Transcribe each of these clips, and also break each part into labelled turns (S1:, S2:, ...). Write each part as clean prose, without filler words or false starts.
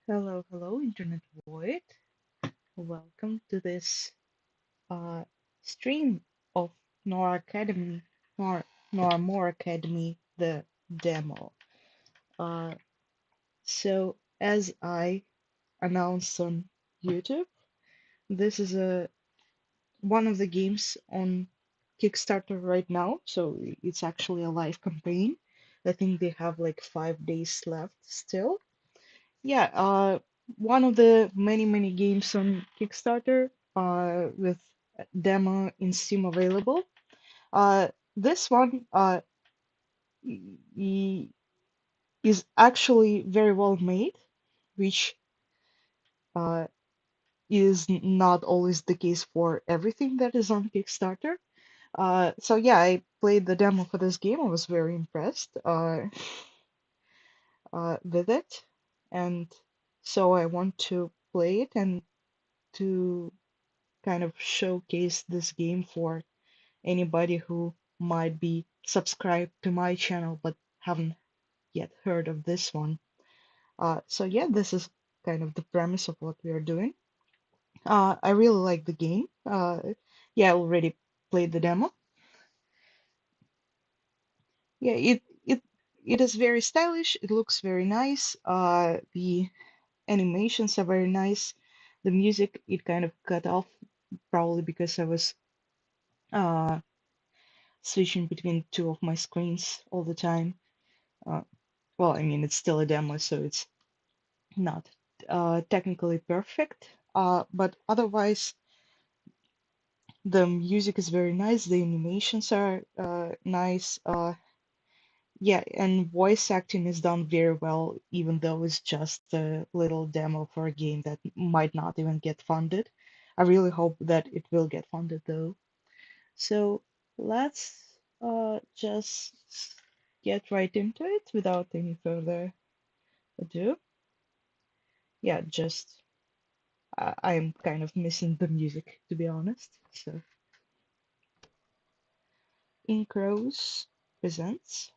S1: Hello, hello, Internet Void. Welcome to this uh, stream of Nora Academy, Noiramore Academy, the demo. Uh, so, as I announced on YouTube, this is one of the games on Kickstarter right now. So it's actually a live campaign. I think they have like 5 days left still. Yeah, one of the many games on Kickstarter with demo in Steam available. This one y- is actually very well made, which uh, is not always the case for everything that is on Kickstarter. So yeah, I played the demo for this game. I was very impressed with it, and so I want to play it and to kind of showcase this game for anybody who might be subscribed to my channel but haven't yet heard of this one. So yeah, this is kind of the premise of what we are doing. I really like the game. Yeah, I already played the demo. Yeah, it is very stylish. It looks very nice. The animations are very nice. The music it kind of cut off probably because I was uh switching between two of my screens all the time. Uh, well, I mean, it's still a demo, so it's not technically perfect. But otherwise, the music is very nice. The animations are nice. Yeah, and voice acting is done very well, even though it's just a little demo for a game that might not even get funded. I really hope that it will get funded though. So let's just get right into it without any further ado. Yeah, just I'm kind of missing the music to be honest. So Ink Rose presents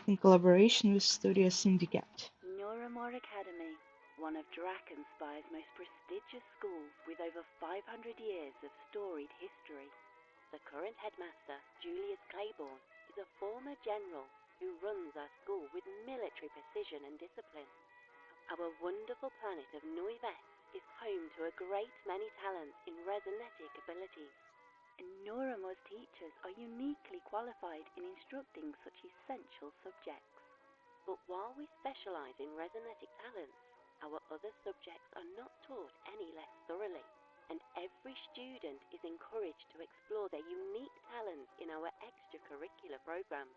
S1: in collaboration with Studio Syndicate.
S2: Noiramore Academy, one of Drakenspy's most prestigious schools with over 500 years of storied history. The current headmaster, Julius Claiborne, is a former general who runs our school with military precision and discipline. Our wonderful planet of Noives is home to a great many talents in resonetic abilities, and Noiramore's teachers are uniquely qualified in instructing such essential subjects. But while we specialize in resonetic talents, our other subjects are not taught any less thoroughly, and every student is encouraged to explore their unique talents in our extracurricular programs.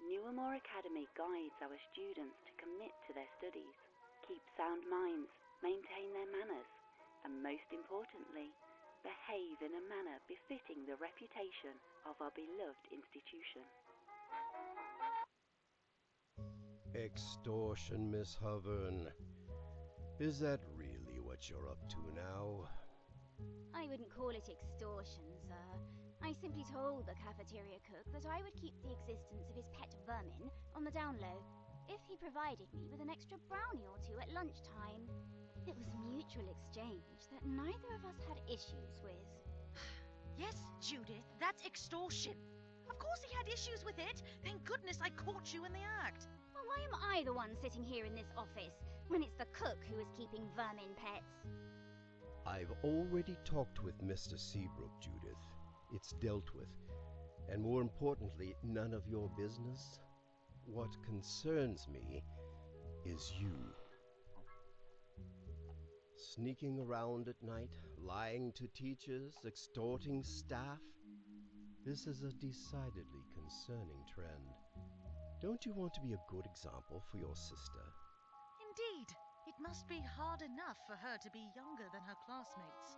S2: Newarmore Academy guides our students to commit to their studies, keep sound minds, maintain their manners, and most importantly, behave in a manner befitting the reputation of our beloved institution.
S3: Extortion, Miss Hovern. Is that really what you're up to now?
S4: I wouldn't call it extortion, sir. I simply told the cafeteria cook that I would keep the existence of his pet vermin on the down low if he provided me with an extra brownie or two at lunchtime. It was mutual exchange that neither of us had issues with.
S5: Yes, Judith, that's extortion. Of course he had issues with it. Thank goodness I caught you in the act.
S4: Well, why am I the one sitting here in this office when it's the cook who is keeping vermin pets?
S3: I've already talked with Mr. Seabrook, Judith. It's dealt with. And more importantly, none of your business. What concerns me is you. Sneaking around at night, lying to teachers, extorting staff. This is a decidedly concerning trend. Don't you want to be a good example for your sister?
S5: Indeed, it must be hard enough for her to be younger than her classmates.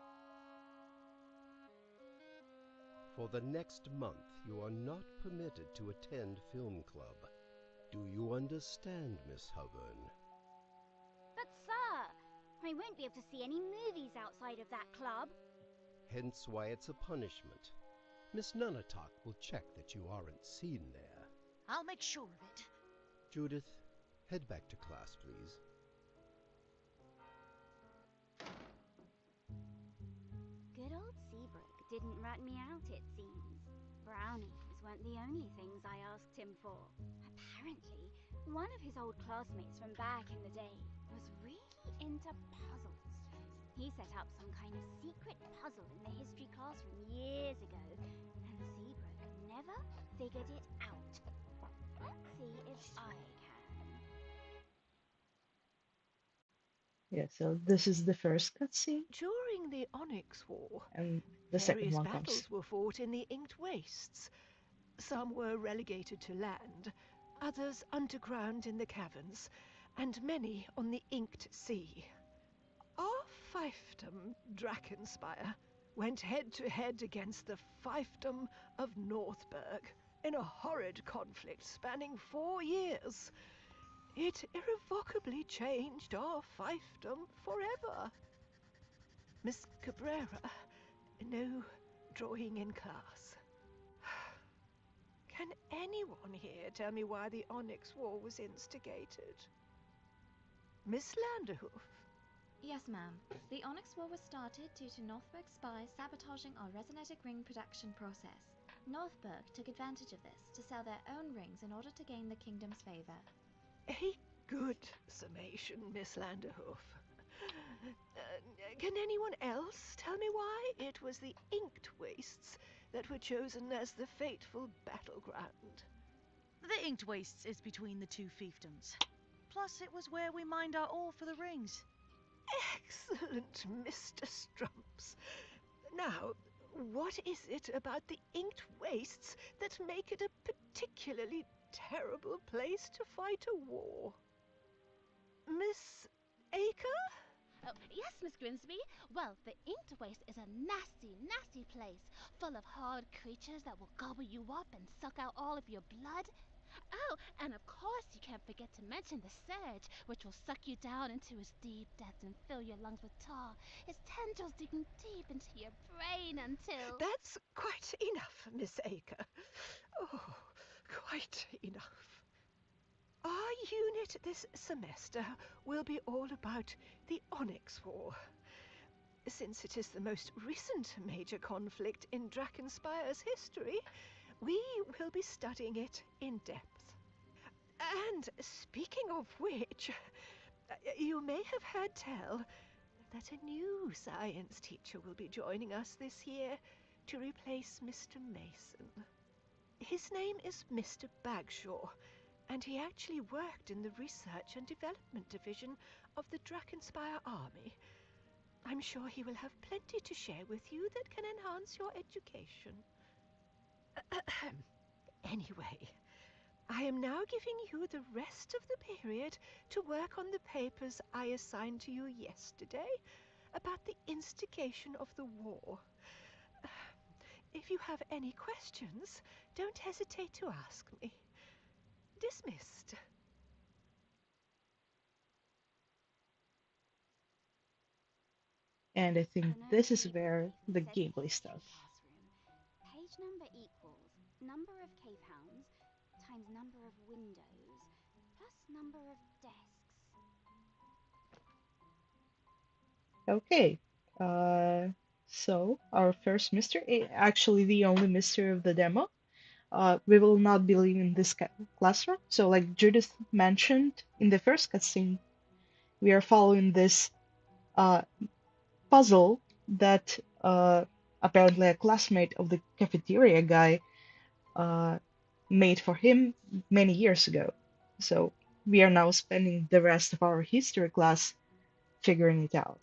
S3: For the next month, you are not permitted to attend film club. Do you understand, Miss Hovern?
S4: But, sir, I won't be able to see any movies outside of that club.
S3: Hence why it's a punishment. Miss Nunatak will check that you aren't seen there.
S5: I'll make sure of it.
S3: Judith, head back to class, please.
S4: didn't rat me out, it seems. Brownies weren't the only things I asked him for. Apparently, one of his old classmates from back in the day was really into puzzles. He set up some kind of secret puzzle in the history classroom years ago, and Zebra never figured it out. Let's see if I can.
S1: Yeah, so this is the first cutscene,
S6: During the Onyx War,
S1: and the second
S6: various
S1: one comes.
S6: battles were fought in the Inked Wastes. Some were relegated to land, others underground in the caverns, and many on the Inked Sea. Our fiefdom, Drakkenspire, went head to head against the fiefdom of Northberg in a horrid conflict spanning 4 years. It irrevocably changed our fiefdom forever. Miss Cabrera, no drawing in class. Can anyone here tell me why the Onyx War was instigated? Miss Landerhoof?
S7: Yes, ma'am. The Onyx War was started due to Northberg spies sabotaging our resonatic ring production process. Northberg took advantage of this to sell their own rings in order to gain the kingdom's favor.
S6: A good summation, Miss Landerhoof. Can anyone else tell me why it was the Inked Wastes that were chosen as the fateful battleground?
S5: The Inked Wastes is between the two fiefdoms. Plus, it was where we mined our ore for the rings.
S6: Excellent, Mr. Strumps. Now, what is it about the Inked Wastes that make it a particularly terrible place to fight a war? Miss Acre?
S8: Oh, yes, Miss Grimsby. Well, the Inked Waste is a nasty, nasty place, full of hard creatures that will gobble you up and suck out all of your blood. Oh, and of course you can't forget to mention the Surge, which will suck you down into his deep depths and fill your lungs with tar, his tendrils digging deep into your brain until...
S6: That's quite enough, Miss Acre. Oh, quite enough. Our unit this semester will be all about the Onyx War. Since it is the most recent major conflict in Drakkenspire's history, we will be studying it in depth. And speaking of which, you may have heard tell that a new science teacher will be joining us this year to replace Mr. Mason. His name is Mr. Bagshaw, and he actually worked in the Research and Development Division of the Drakkenspire Army. I'm sure he will have plenty to share with you that can enhance your education. Anyway, I am now giving you the rest of the period to work on the papers I assigned to you yesterday about the instigation of the war. If you have any questions, don't hesitate to ask me. Dismissed.
S1: And I think
S4: An
S1: this is
S4: overhead
S1: where
S4: plate
S1: the
S4: says
S1: gameplay
S4: history
S1: stuff.
S4: classroom. Page number equals number of cave hounds times number of windows plus number of desks.
S1: Okay, uh, so our first Mr. Actually the only Mr. of the demo. We will not be leaving this classroom. So, like Judith mentioned in the first cutscene, we are following this uh, puzzle that apparently a classmate of the cafeteria guy uh, made for him many years ago. So we are now spending the rest of our history class figuring it out.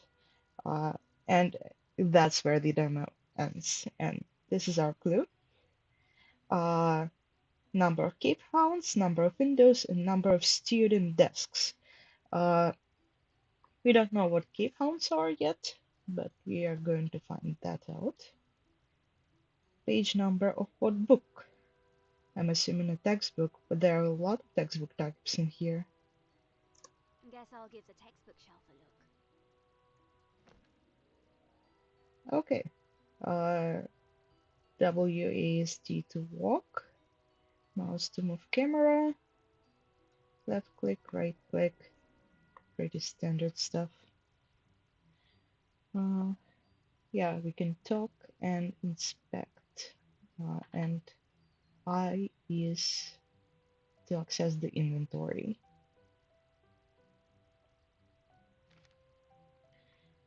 S1: Uh, and that's where the demo ends. And this is our clue. Uh, Number of cape hounds, number of windows, and number of student desks. Uh, we don't know what cape hounds are yet, but we are going to find that out. Page number of what book? I'm assuming a textbook, but there are a lot of textbook types in here.
S4: Guess I'll give the textbook shelf a look.
S1: Okay. Uh, WASD to walk, mouse to move camera, left click, right click, pretty standard stuff. Uh, Yeah, we can talk and inspect. And I is to access the inventory.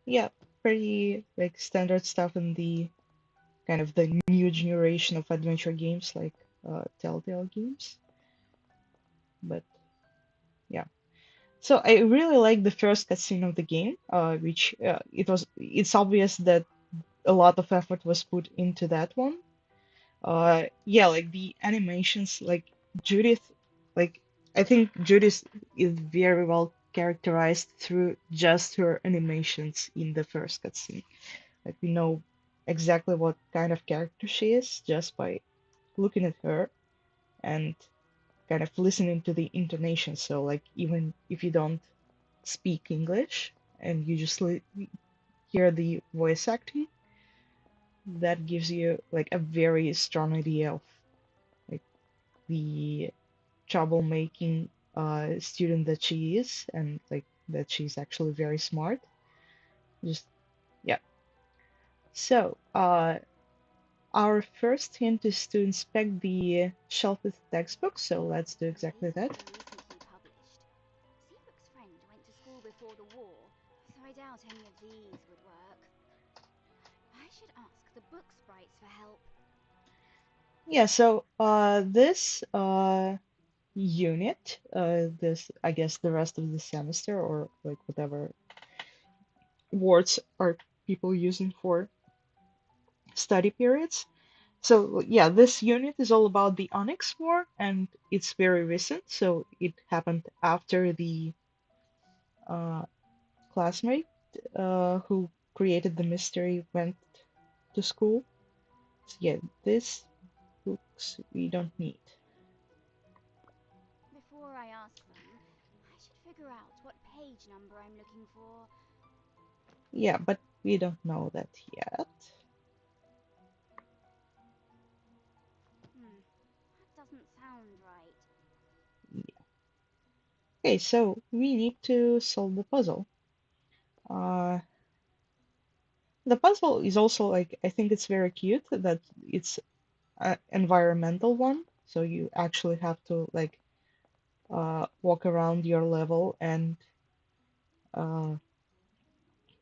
S1: Yeah, pretty like standard stuff in the kind of the new generation of adventure games like Telltale games. But yeah. So I really like the first cutscene of the game, which it's obvious that a lot of effort was put into that one. Yeah, like the animations, like Judith, like I think Judith is very well characterized through just her animations in the first cutscene. Like we know exactly what kind of character she is just by looking at her and kind of listening to the intonation. So like even if you don't speak English and you just hear the voice acting, that gives you like a very strong idea of like the troublemaking student that she is and like that she's actually very smart. Just yeah. So our first hint is to inspect the shelf with textbooks, so let's do
S4: These
S1: exactly
S4: have
S1: that.
S4: been recently published. Seabrook's friend went to school before the war, so I doubt any of these would work. I should ask the book sprites for help.
S1: Yeah, so this unit, this I guess the rest of the semester or like whatever words are people using for study periods. So yeah, this unit is all about the Onyx War, and it's very recent. So it happened after the uh, classmate who created the mystery went to school. So yeah, this books we don't need.
S4: Before I ask them, I should figure out what page number I'm looking for.
S1: Yeah, but we don't know that yet.
S4: That doesn't sound right.
S1: Yeah. Okay, so we need to solve the puzzle. Uh, the puzzle is also like I think it's very cute that it's an environmental one. So you actually have to like walk around your level and uh,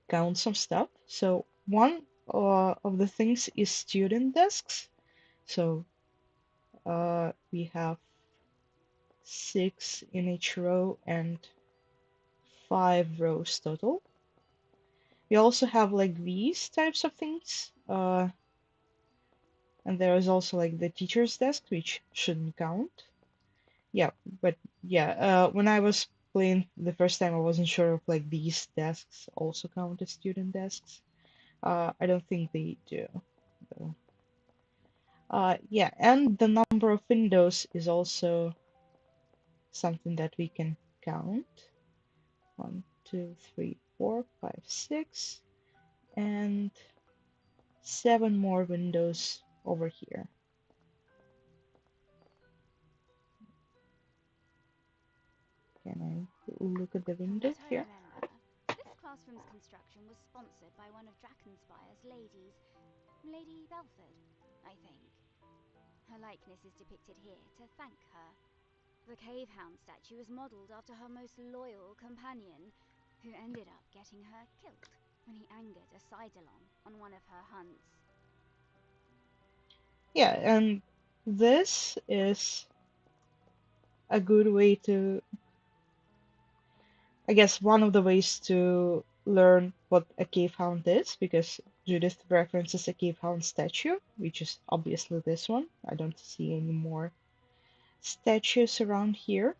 S1: count some stuff. So one of the things is student desks. So we have six in each row and 5 rows total. We also have like these types of things. And there is also like the teacher's desk, which shouldn't count. Yeah, but yeah, when I was playing the first time, I wasn't sure if like these desks also count as student desks. I don't think they do, though. Yeah, and the number of windows is also something that we can count. One, two, three, four, five, six, and 7 more windows over here. Can I look at the
S4: From
S1: window
S4: what I
S1: here?
S4: remember, this classroom's construction was sponsored by one of Drakenspire's ladies, Lady Belford, I think. Her likeness is depicted here to thank her. The cave hound statue is modelled after her most loyal companion, who ended up getting her killed when he angered a Sidalon on one of her hunts.
S1: Yeah, and this is a good way to, I guess, one of the ways to learn what a cave hound is, because Judith references a cave hound statue, which is obviously this one. I don't see any more statues around here.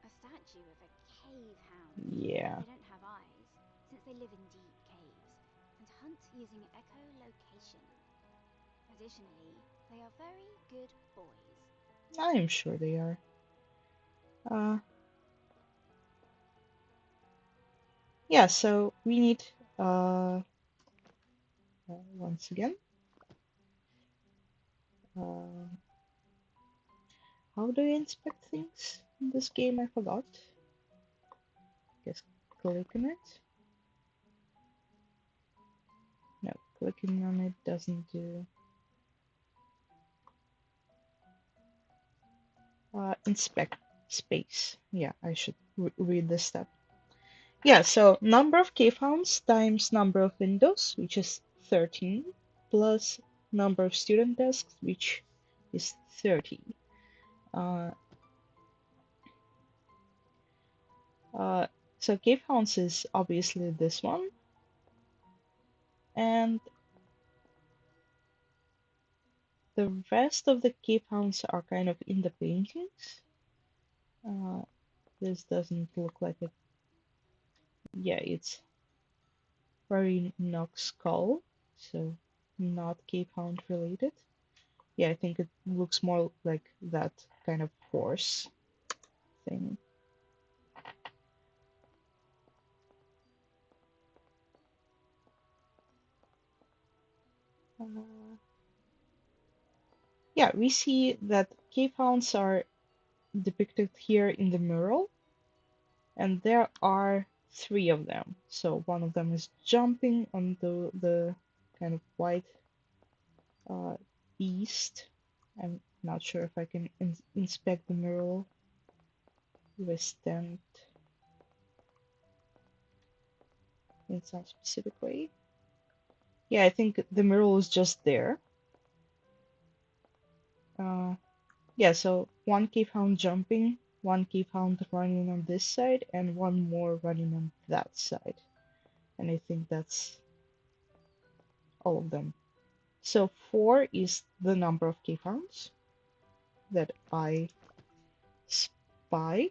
S4: A statue of a cave hound.
S1: Yeah,
S4: They don't have eyes, since they live in deep caves, and hunt using echolocation. Additionally, they are very good boys.
S1: I am sure they are. Uh, yeah, so we need, once again, uh, how do you inspect things in this game? I forgot. Just click on it. No, Clicking on it doesn't do. Inspect space. Yeah, I should read this step. Yeah, so number of cave hounds times number of windows, which is 13, plus number of student desks, which is 30. Uh, uh, so cave hounds is obviously this one, and the rest of the cave hounds are kind of in the paintings. Uh, this doesn't look like it. Yeah, it's very Nox skull, so not cave hound related. Yeah, I think it looks more like that kind of horse thing. Uh, yeah, we see that cave hounds are depicted here in the mural, and there are three of them. So one of them is jumping onto the kind of white beast. I'm not sure if I can inspect the mural with stand in some specific way. Yeah, I think the mural is just there. Uh, yeah, so one cave hound jumping, one cave hound running on this side, and one more running on that side. And I think that's all of them. So 4 is the number of cave hounds that I spy.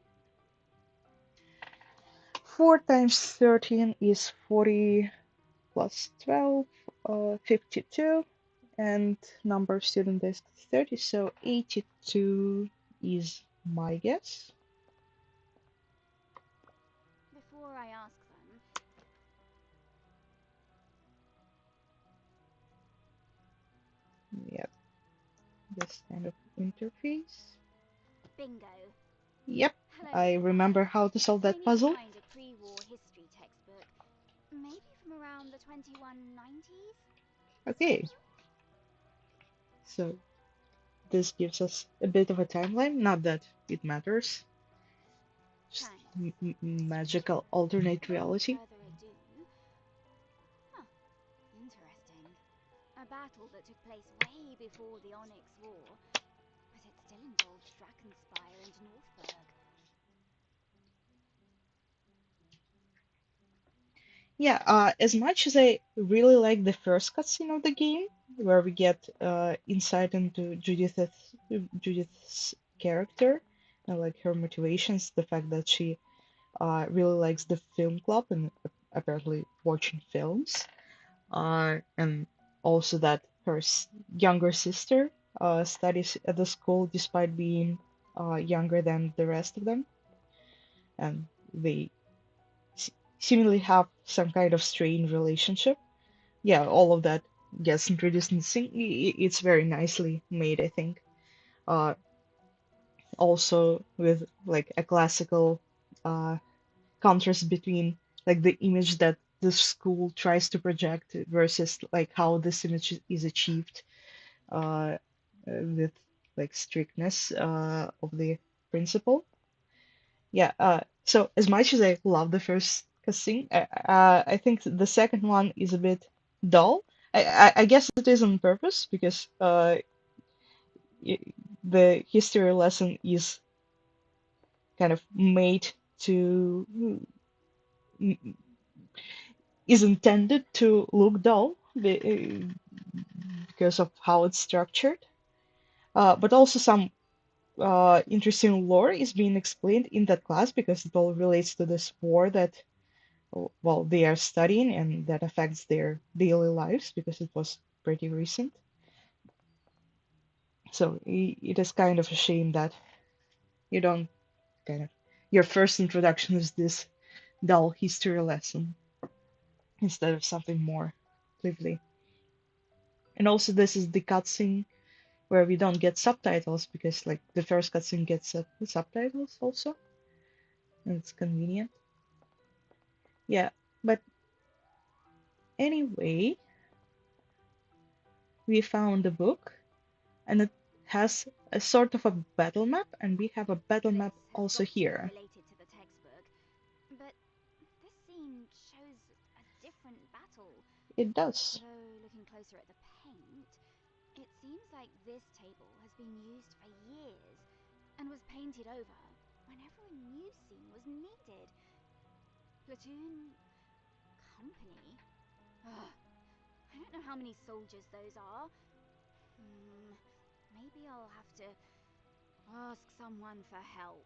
S1: 4 times 13 is 40 plus 12, 52. And number of student desks 30, so 82 is my guess.
S4: Before I ask them,
S1: Yeah, this kind of interface.
S4: bingo.
S1: Yep,
S4: Hello
S1: I
S4: there.
S1: remember how to solve
S4: I
S1: that
S4: need to
S1: puzzle.
S4: find a pre-war history textbook. Maybe from around the 2190s?
S1: Okay,
S4: Thank you.
S1: so this gives us a bit of a timeline, not that it matters. Just
S4: Thanks.
S1: magical alternate
S4: Without
S1: reality.
S4: further ado, huh, interesting. A battle that took place way before the Onyx War, but it still involves Drakenspire and Northberg.
S1: Yeah, as much as I really like the first cutscene of the game, where we get insight into Judith's character and like her motivations, the fact that she really likes the film club and apparently watching films, and also that her younger sister studies at the school despite being younger than the rest of them, and they seemingly have some kind of strained relationship. Yeah, all of that gets introduced in sync. It's very nicely made, I think. Uh, Also with like a classical uh, contrast between like the image that the school tries to project versus like how this image is achieved with like strictness of the principal. Yeah. So as much as I love the first cutscene, I think the second one is a bit dull. I guess it is on purpose because the history lesson is kind of made to is intended to look dull because of how it's structured. But also some interesting lore is being explained in that class because it all relates to this war that well they are studying and that affects their daily lives because it was pretty recent. So it is kind of a shame that you don't kind of your first introduction is this dull history lesson instead of something more lively. And also this is the cutscene where we don't get subtitles because like the first cutscene gets subtitles also, and it's convenient. Yeah, but anyway, we found a book, and it has a sort of a battle map, and we have a battle
S4: This
S1: map
S4: has
S1: also
S4: got to be
S1: here.
S4: related to the textbook, but this scene shows a different battle.
S1: It does.
S4: Though looking closer at the paint, it seems like this table has been used for years and was painted over whenever a new scene was needed. Platoon company? Ugh, I don't know how many soldiers those are. Maybe I'll have to ask someone for help.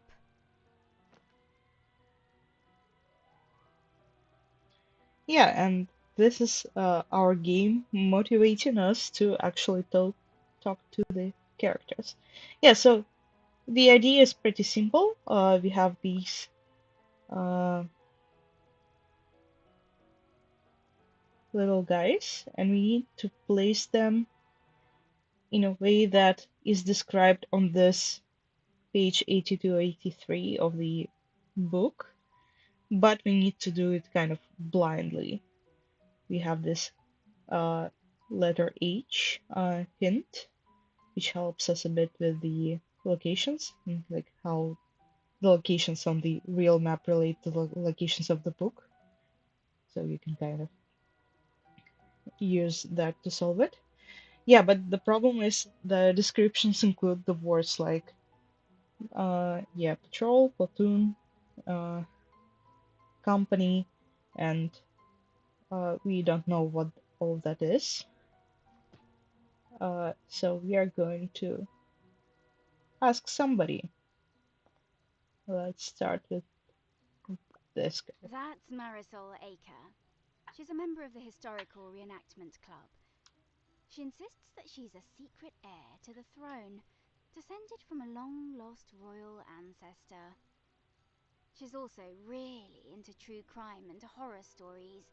S1: Yeah, and this is our game motivating us to actually talk to the characters. Yeah, so the idea is pretty simple. We have these uh, little guys, and we need to place them in a way that is described on this page 82-83 of the book, but we need to do it kind of blindly. We have this uh, letter H hint, which helps us a bit with the locations, like how the locations on the real map relate to the locations of the book. So you can kind of use that to solve it. Yeah, but the problem is the descriptions include the words like, yeah, patrol, platoon, uh, company, and we don't know what all that is. So we are going to ask somebody. Let's start with this guy.
S4: That's Marisol Aker. She's a member of the Historical Reenactment Club. She insists that she's a secret heir to the throne, descended from a long-lost royal ancestor. She's also really into true crime and horror stories.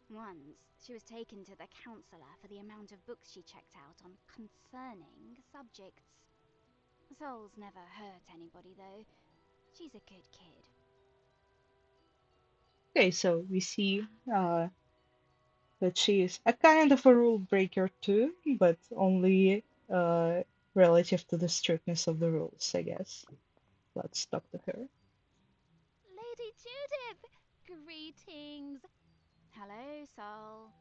S4: Once, she was taken to the counselor for the amount of books she checked out on concerning subjects. Sol's never hurt anybody, though. She's a good kid.
S1: Okay, so we see that she is a kind of a rule breaker too, but only relative to the strictness of the rules, I guess. Let's talk to her.
S8: Lady Judith! Greetings!
S4: Hello, Sol.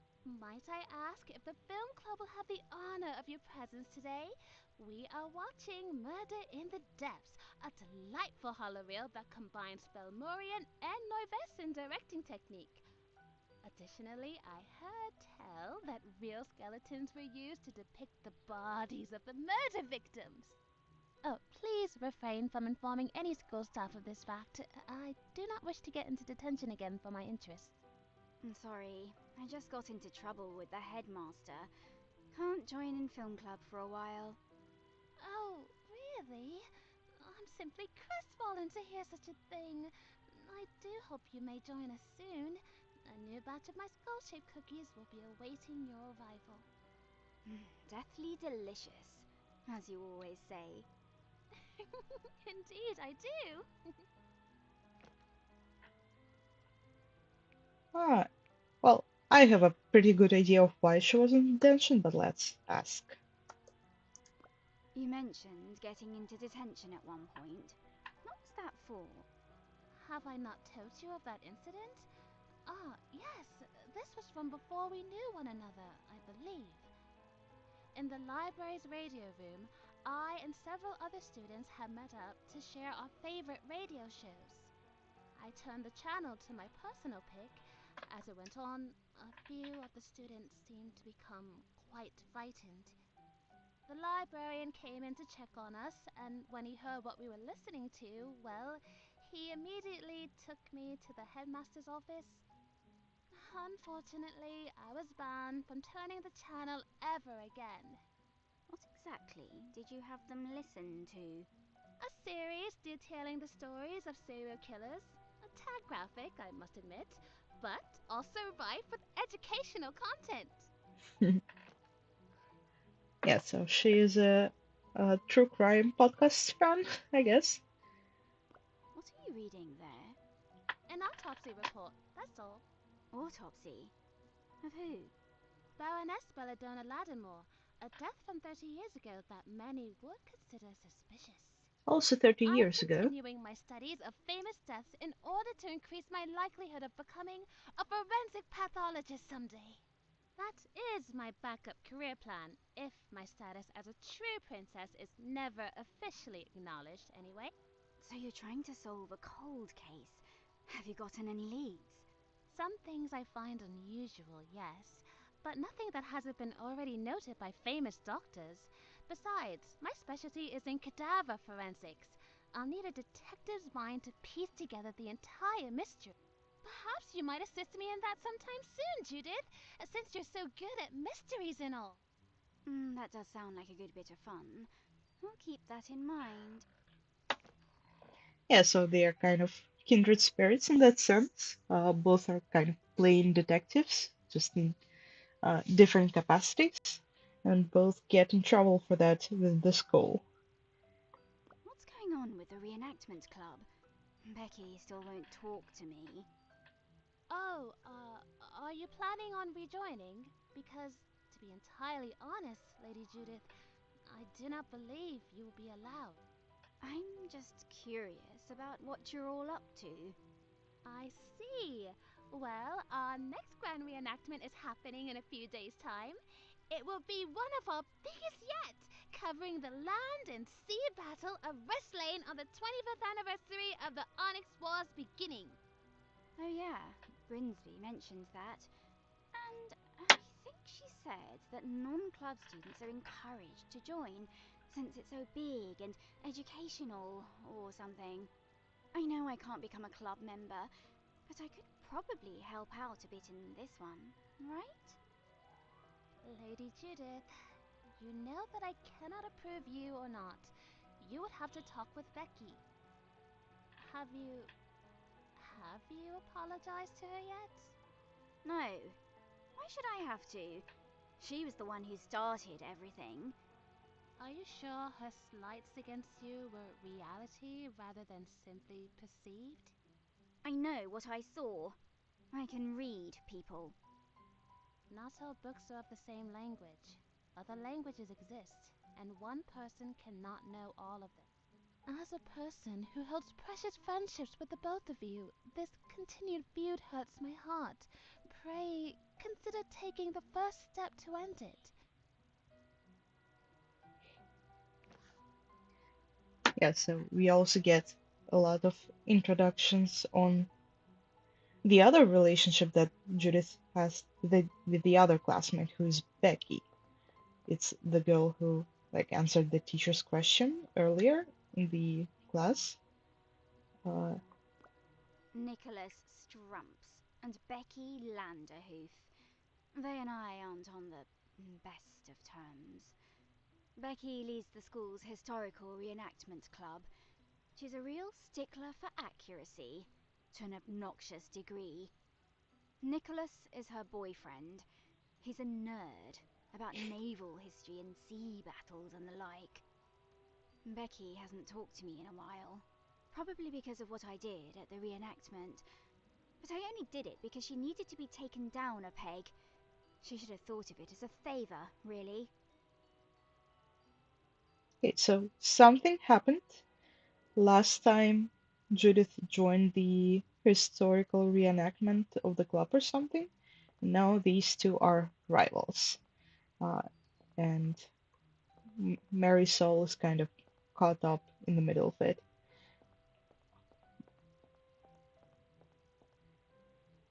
S8: Might I ask if the film club will have the honor of your presence today? We are watching Murder in the Depths, a delightful horror reel that combines Belmorian and Noivesan directing technique. Additionally, I heard tell that real skeletons were used to depict the bodies of the murder victims. Oh, please refrain from informing any school staff of this fact. I do not wish to get into detention again for my interests.
S4: I'm sorry, I just got into trouble with the headmaster. Can't join in film club for a while.
S8: Oh, really? I'm simply crestfallen to hear such a thing. I do hope you may join us soon. A new batch of my skull-shaped cookies will be awaiting your arrival.
S4: Deathly delicious, as you always say.
S8: Indeed, I do.
S1: Ah, well, I have a pretty good idea of why she was in detention, but let's ask.
S4: You mentioned getting into detention at one point. What was that for?
S8: Have I not told you of that incident? Ah, yes, this was from before we knew one another, I believe. In the library's radio room, I and several other students had met up to share our favorite radio shows. I turned the channel to my personal pick. As it went on, a few of the students seemed to become quite frightened. The librarian came in to check on us, and when he heard what we were listening to, well, he immediately took me to the headmaster's office. Unfortunately, I was banned from turning the channel ever again.
S4: What exactly did you have them listen to?
S8: A series detailing the stories of serial killers. A tad graphic, I must admit, but also rife with educational content.
S1: Yeah, so she is a true crime podcast fan, I guess.
S4: What are you reading there?
S8: An autopsy report, that's all.
S4: Autopsy? Of who?
S8: Baroness Belladonna Lattimore, a death from 30 years ago that many would consider suspicious.
S1: Also 30
S8: I'm
S1: years ago.
S8: continuing my studies of famous deaths in order to increase my likelihood of becoming a forensic pathologist someday. That is my backup career plan, if my status as a true princess is never officially acknowledged, anyway.
S4: So you're trying to solve a cold case. Have you gotten any leads?
S8: Some things I find unusual, yes, but nothing that hasn't been already noted by famous doctors. Besides, my specialty is in cadaver forensics. I'll need a detective's mind to piece together the entire mystery. Perhaps you might assist me in that sometime soon, Judith, since you're so good at mysteries and all.
S4: That does sound like a good bit of fun. I'll keep that in mind.
S1: Yeah, so they are kind of kindred spirits in that sense. Both are kind of plain detectives, just in different capacities, and both get in trouble for that with the school.
S4: What's going on with the reenactment club? Becky still won't talk to me.
S8: Oh, are you planning on rejoining? Because, to be entirely honest, Lady Judith, I do not believe you will be allowed.
S4: I'm just curious about what you're all up to.
S8: I see. Well, our next grand reenactment is happening in a few days' time. It will be one of our biggest yet, covering the land and sea battle of Westlane on the 25th anniversary of the Onyx War's beginning.
S4: Oh yeah, Brinsby mentioned that. And I think she said that non-club students are encouraged to join, since it's so big and educational or something. I know I can't become a club member, but I could probably help out a bit in this one, right?
S8: Lady Judith, you know that I cannot approve you or not. You would have to talk with Becky. Have you... have you apologized to her yet?
S4: No. Why should I have to? She was the one who started everything.
S8: Are you sure her slights against you were reality rather than simply perceived?
S4: I know what I saw. I can read people.
S8: Not all books are of the same language. Other languages exist, and one person cannot know all of them. As a person who holds precious friendships with the both of you, this continued feud hurts my heart. Pray, consider taking the first step to end it.
S1: Yeah, so we also get a lot of introductions on the other relationship that Judith has with the other classmate, who's Becky. It's the girl who answered the teacher's question earlier in the class. Uh,
S4: Nicholas Strumps and Becky Landerhoof. They and I aren't on the best of terms. Becky leads the school's historical reenactment club. She's a real stickler for accuracy, to an obnoxious degree. Nicholas is her boyfriend. He's a nerd about naval history and sea battles and the like. Becky hasn't talked to me in a while, probably because of what I did at the reenactment. But I only did it because she needed to be taken down a peg. She should have thought of it as a favor, really.
S1: okay, so something happened last time Judith joined the historical reenactment of the club or something. Now these two are rivals. Uh, and Marisol is kind of caught up in the middle of it.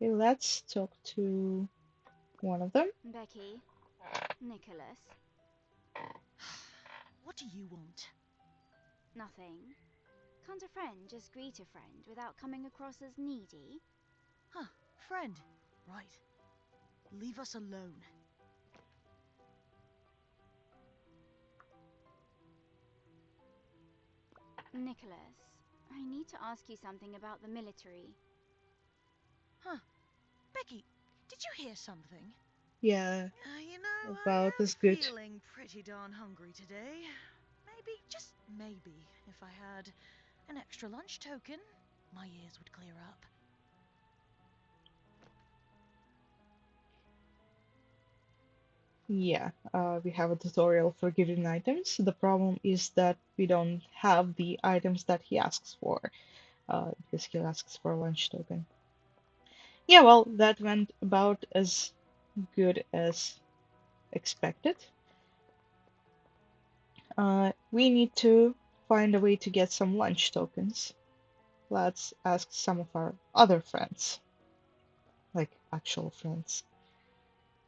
S1: Okay, let's talk to one of them.
S4: Becky, Nicholas,
S5: What do you want?
S4: nothing. Can't a friend just greet a friend without coming across as needy?
S5: Huh, friend. Right. Leave us alone.
S4: Nicholas, I need to ask you something about the military.
S5: Huh. Becky, did you hear something?
S1: Yeah,
S5: I
S1: about
S5: am
S1: as good.
S5: feeling pretty darn hungry today. Maybe, just maybe, if I had an extra lunch token, my ears would clear up.
S1: Yeah, we have a tutorial for getting items. The problem is that we don't have the items that he asks for, because he asks for a lunch token. Yeah, well, that went about as good as expected. We need to find a way to get some lunch tokens. Let's ask some of our other friends, like actual friends,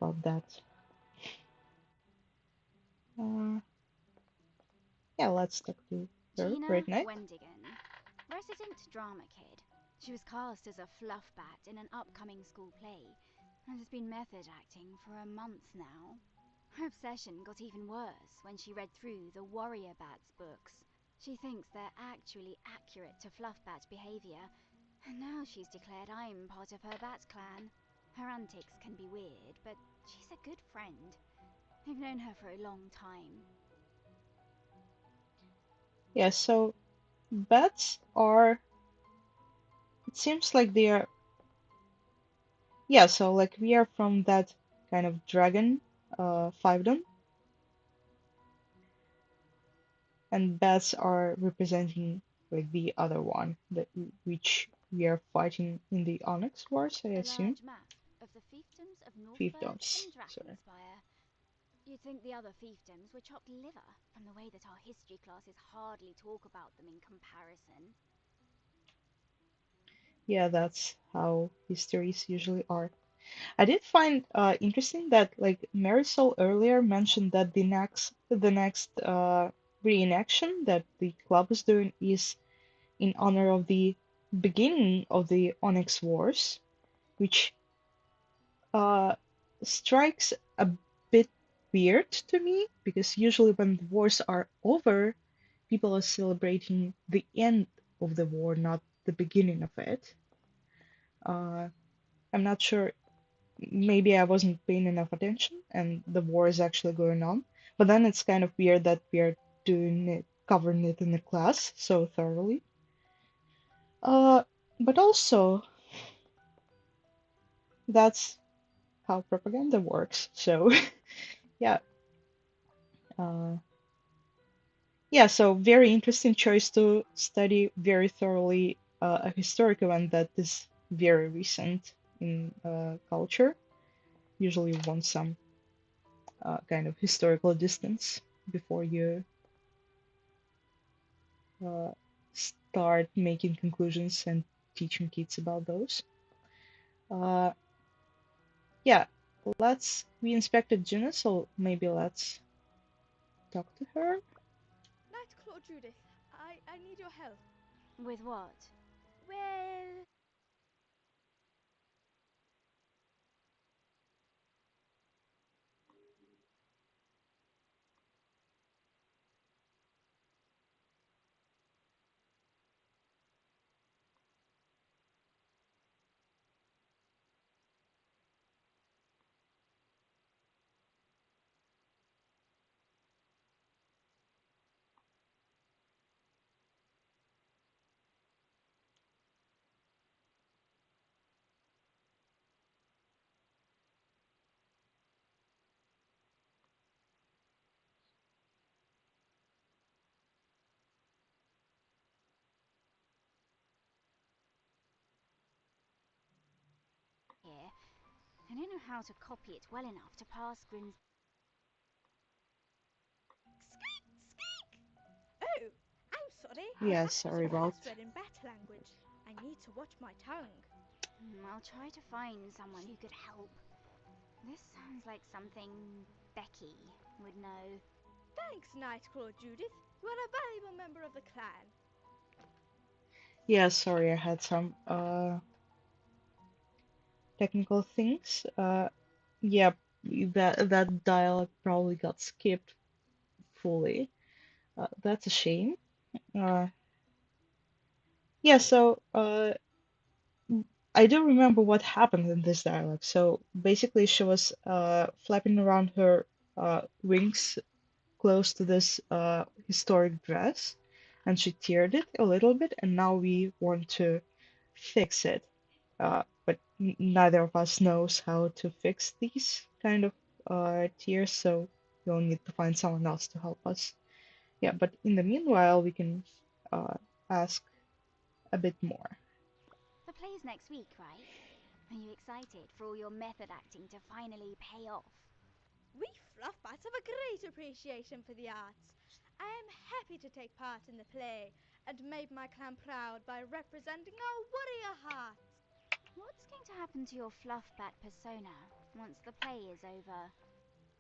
S1: about that. Uh, yeah, let's talk to her
S4: Gina
S1: right now.
S4: Wendigan, resident drama kid. She was cast as a fluffbat in an upcoming school play and has been method acting for a month now. Her obsession got even worse when she read through the Warrior Bats books. She thinks they're actually accurate to fluffbat behavior, and now she's declared I'm part of her bat clan. Her antics can be weird, but she's a good friend. I've known her for a long time.
S1: Yeah, so bats are, it seems like they are, yeah, so like we are from that kind of dragon fiefdom, and bats are representing like the other one, that which we are fighting in the Onyx Wars, I
S4: A
S1: assume.
S4: large map of the fiefdoms of Northberg
S1: Fiefdoms,
S4: and
S1: sorry.
S4: Drakkenspire. You'd think the other fiefdoms were chopped liver from the way that our history classes hardly talk about them in comparison.
S1: Yeah, that's how histories usually are. I did find interesting that like Marisol earlier mentioned that the next reenaction that the club is doing is in honor of the beginning of the Onyx Wars, which uh, strikes a bit weird to me because usually when the wars are over, people are celebrating the end of the war, not the beginning of it. Uh, I'm not sure, maybe I wasn't paying enough attention and the war is actually going on. But then it's kind of weird that we are doing it, covering it in the class so thoroughly. Uh, but also, that's how propaganda works. So, yeah, uh, yeah, so very interesting choice to study very thoroughly a historic event that is very recent in culture. Usually, you want some kind of historical distance before you uh, start making conclusions and teaching kids about those. Uh, yeah, we inspected Gina, so maybe let's talk to her.
S9: Nightclaw Judith, I need your help.
S4: With what?
S9: Well,
S4: Here, I don't know how to copy it well enough to pass Grim's.
S9: squeak, squeak! Oh, I'm sorry.
S1: Yeah,
S9: That was
S1: sorry
S9: a
S1: about.
S9: curse word in bat language. I need to watch my tongue.
S4: I'll try to find someone who could help. This sounds like something Becky would know.
S9: Thanks, Nightclaw Judith. You are a valuable member of the clan.
S1: Yeah, sorry, I had some technical things. Yeah, that dialogue probably got skipped fully. That's a shame. Uh, yeah, so I do remember what happened in this dialogue. So basically, she was flapping around her wings close to this historic dress, and she teared it a little bit, and now we want to fix it. But neither of us knows how to fix these kind of tiers, so we'll need to find someone else to help us. Yeah, but in the meanwhile, we can uh, ask a bit more.
S4: The play's next week, right? Are you excited for all your method acting to finally pay off?
S9: We Fluffbats have a great appreciation for the arts. I am happy to take part in the play and make my clan proud by representing our warrior hearts.
S4: What's going to happen to your Fluffbat persona once the play is over?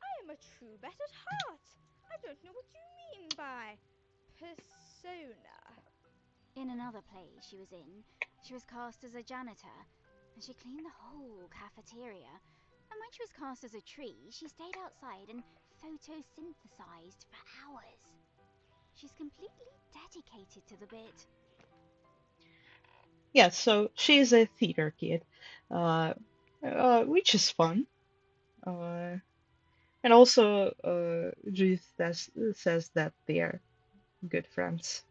S9: I am a true bat at heart. I don't know what you mean by persona.
S4: In another play she was cast as a janitor, and she cleaned the whole cafeteria. And when she was cast as a tree, she stayed outside and photosynthesized for hours. She's completely dedicated to the bit.
S1: Yeah, so she's a theater kid, uh, which is fun. Uh, and also, Judith says that they are good friends.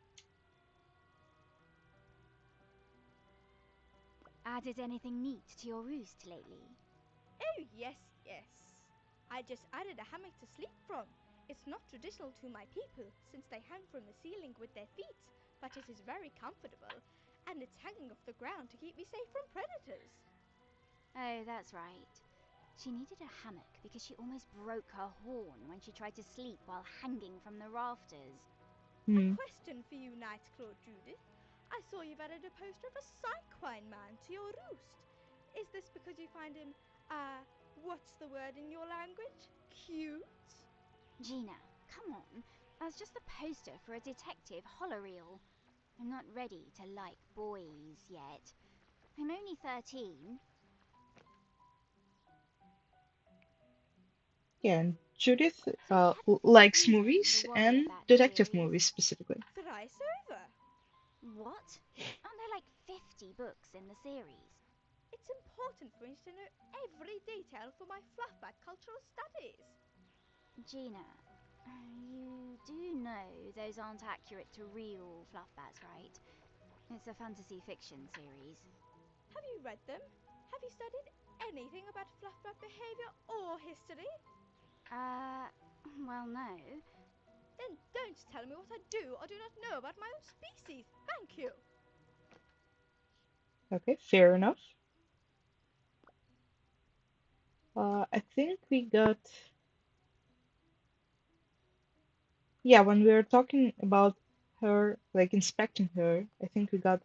S4: Added anything neat to your roost lately?
S9: Oh, yes, yes. I just added a hammock to sleep from. It's not traditional to my people, since they hang from the ceiling with their feet, but it is very comfortable, and it's hanging off the ground to keep me safe from predators.
S4: Oh, that's right. She needed a hammock because she almost broke her horn when she tried to sleep while hanging from the rafters.
S9: A
S1: Hmm.
S9: question for you, Nightclaw Judith. I saw you've added a poster of a Psyquine man to your roost. Is this because you find him, what's the word in your language? Cute?
S4: Gina, come on. That's just the poster for a detective holoreel. I'm not ready to like boys yet. I'm only 13.
S1: Yeah, and Judith
S4: So we haven't finished
S1: likes
S4: reading the
S1: movies
S4: Warrior
S1: and
S4: Bat
S1: detective
S4: series.
S1: movies specifically.
S9: Thrice over.
S4: What? Aren't there like 50 books in the series?
S9: It's important for me to know every detail for my Fluffbat cultural studies.
S4: Gina, you do know those aren't accurate to real Fluffbats, right? It's a fantasy fiction series.
S9: Have you read them? Have you studied anything about Fluffbat behavior or history?
S4: Uh, well, no.
S9: Then don't tell me what I do or do not know about my own species. Thank you.
S1: Okay, fair enough. I think we got, yeah, when we were talking about her, like inspecting her, I think we got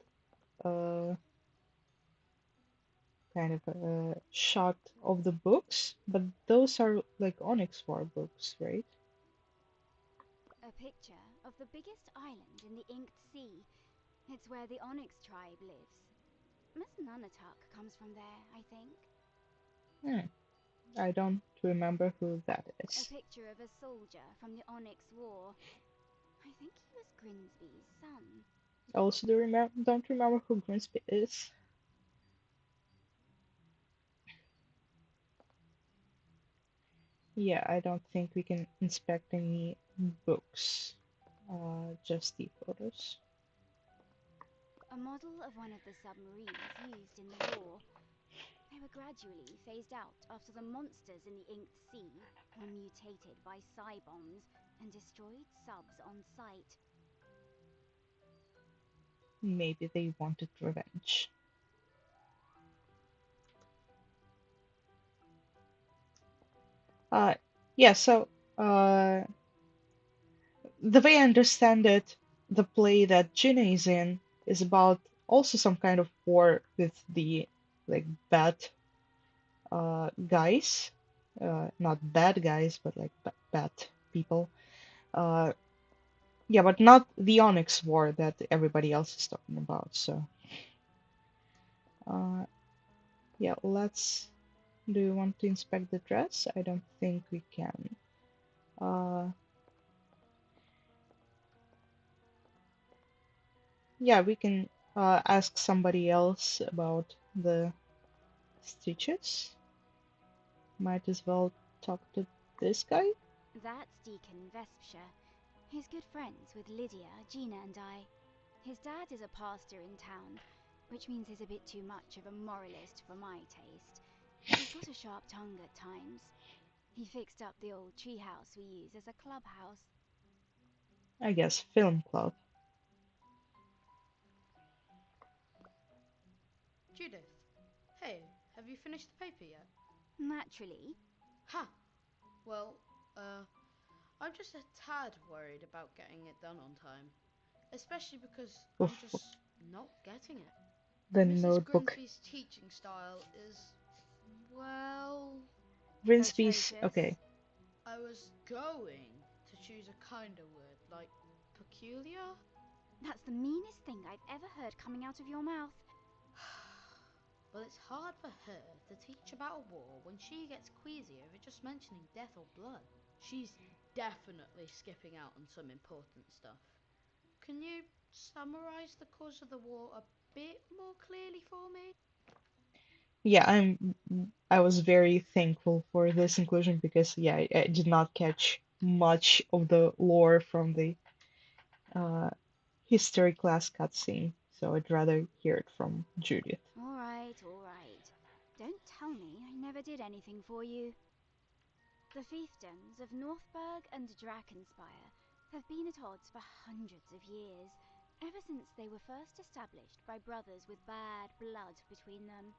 S1: uh, kind of a shot of the books, but those are like Onyx War books, right?
S4: A picture of the biggest island in the Inked Sea. It's where the Onyx tribe lives. Miss Nunatak comes from there, I think.
S1: Hmm, I don't remember who that
S4: A
S1: is.
S4: picture of a soldier from the Onyx War. I think he was Grimsby's son.
S1: I also don't remember who Grimsby is. Yeah, I don't think we can inspect any books, just the photos.
S4: A model of one of the submarines used in the war. They were gradually phased out after the monsters in the Inked Sea were mutated by psi-bombs and destroyed subs on sight.
S1: Maybe they wanted revenge. Uh, yeah, so uh, the way I understand it, the play that Gina is in is about also some kind of war with the like bad guys, not bad guys, but like bad people. Uh, yeah, but not the Onyx War that everybody else is talking about. So, uh, yeah, let's. Do you want to inspect the dress? I don't think we can. Uh, yeah, we can ask somebody else about the stitches. Might as well talk to this guy.
S4: That's Deacon Vespsha. He's good friends with Lydia, Gina, and I. His dad is a pastor in town, which means he's a bit too much of a moralist for my taste. He's got a sharp tongue at times. He fixed up the old treehouse we use as a clubhouse.
S1: I guess film club.
S10: Judith, hey, have you finished the paper yet?
S4: Naturally.
S10: Ha! Well, I'm just a tad worried about getting it done on time. Especially because I'm
S1: Oof,
S10: just not getting it.
S1: the
S10: Mrs.
S1: notebook.
S10: Grimsby's teaching style is, well,
S1: Rinsby's,
S4: Atrocious.
S1: okay.
S10: I was going to choose a kinder word, like peculiar?
S4: That's the meanest thing I've ever heard coming out of your mouth.
S10: Well, it's hard for her to teach about a war when she gets queasy over just mentioning death or blood. She's definitely skipping out on some important stuff. Can you summarise the cause of the war a bit more clearly for me?
S1: Yeah, I was very thankful for this inclusion because yeah, I did not catch much of the lore from the uh, history class cutscene, so I'd rather hear it from Judith.
S4: All right, all right. Don't tell me I never did anything for you. The fiefdoms of Northburg and Drakenspire have been at odds for hundreds of years, ever since they were first established by brothers with bad blood between them.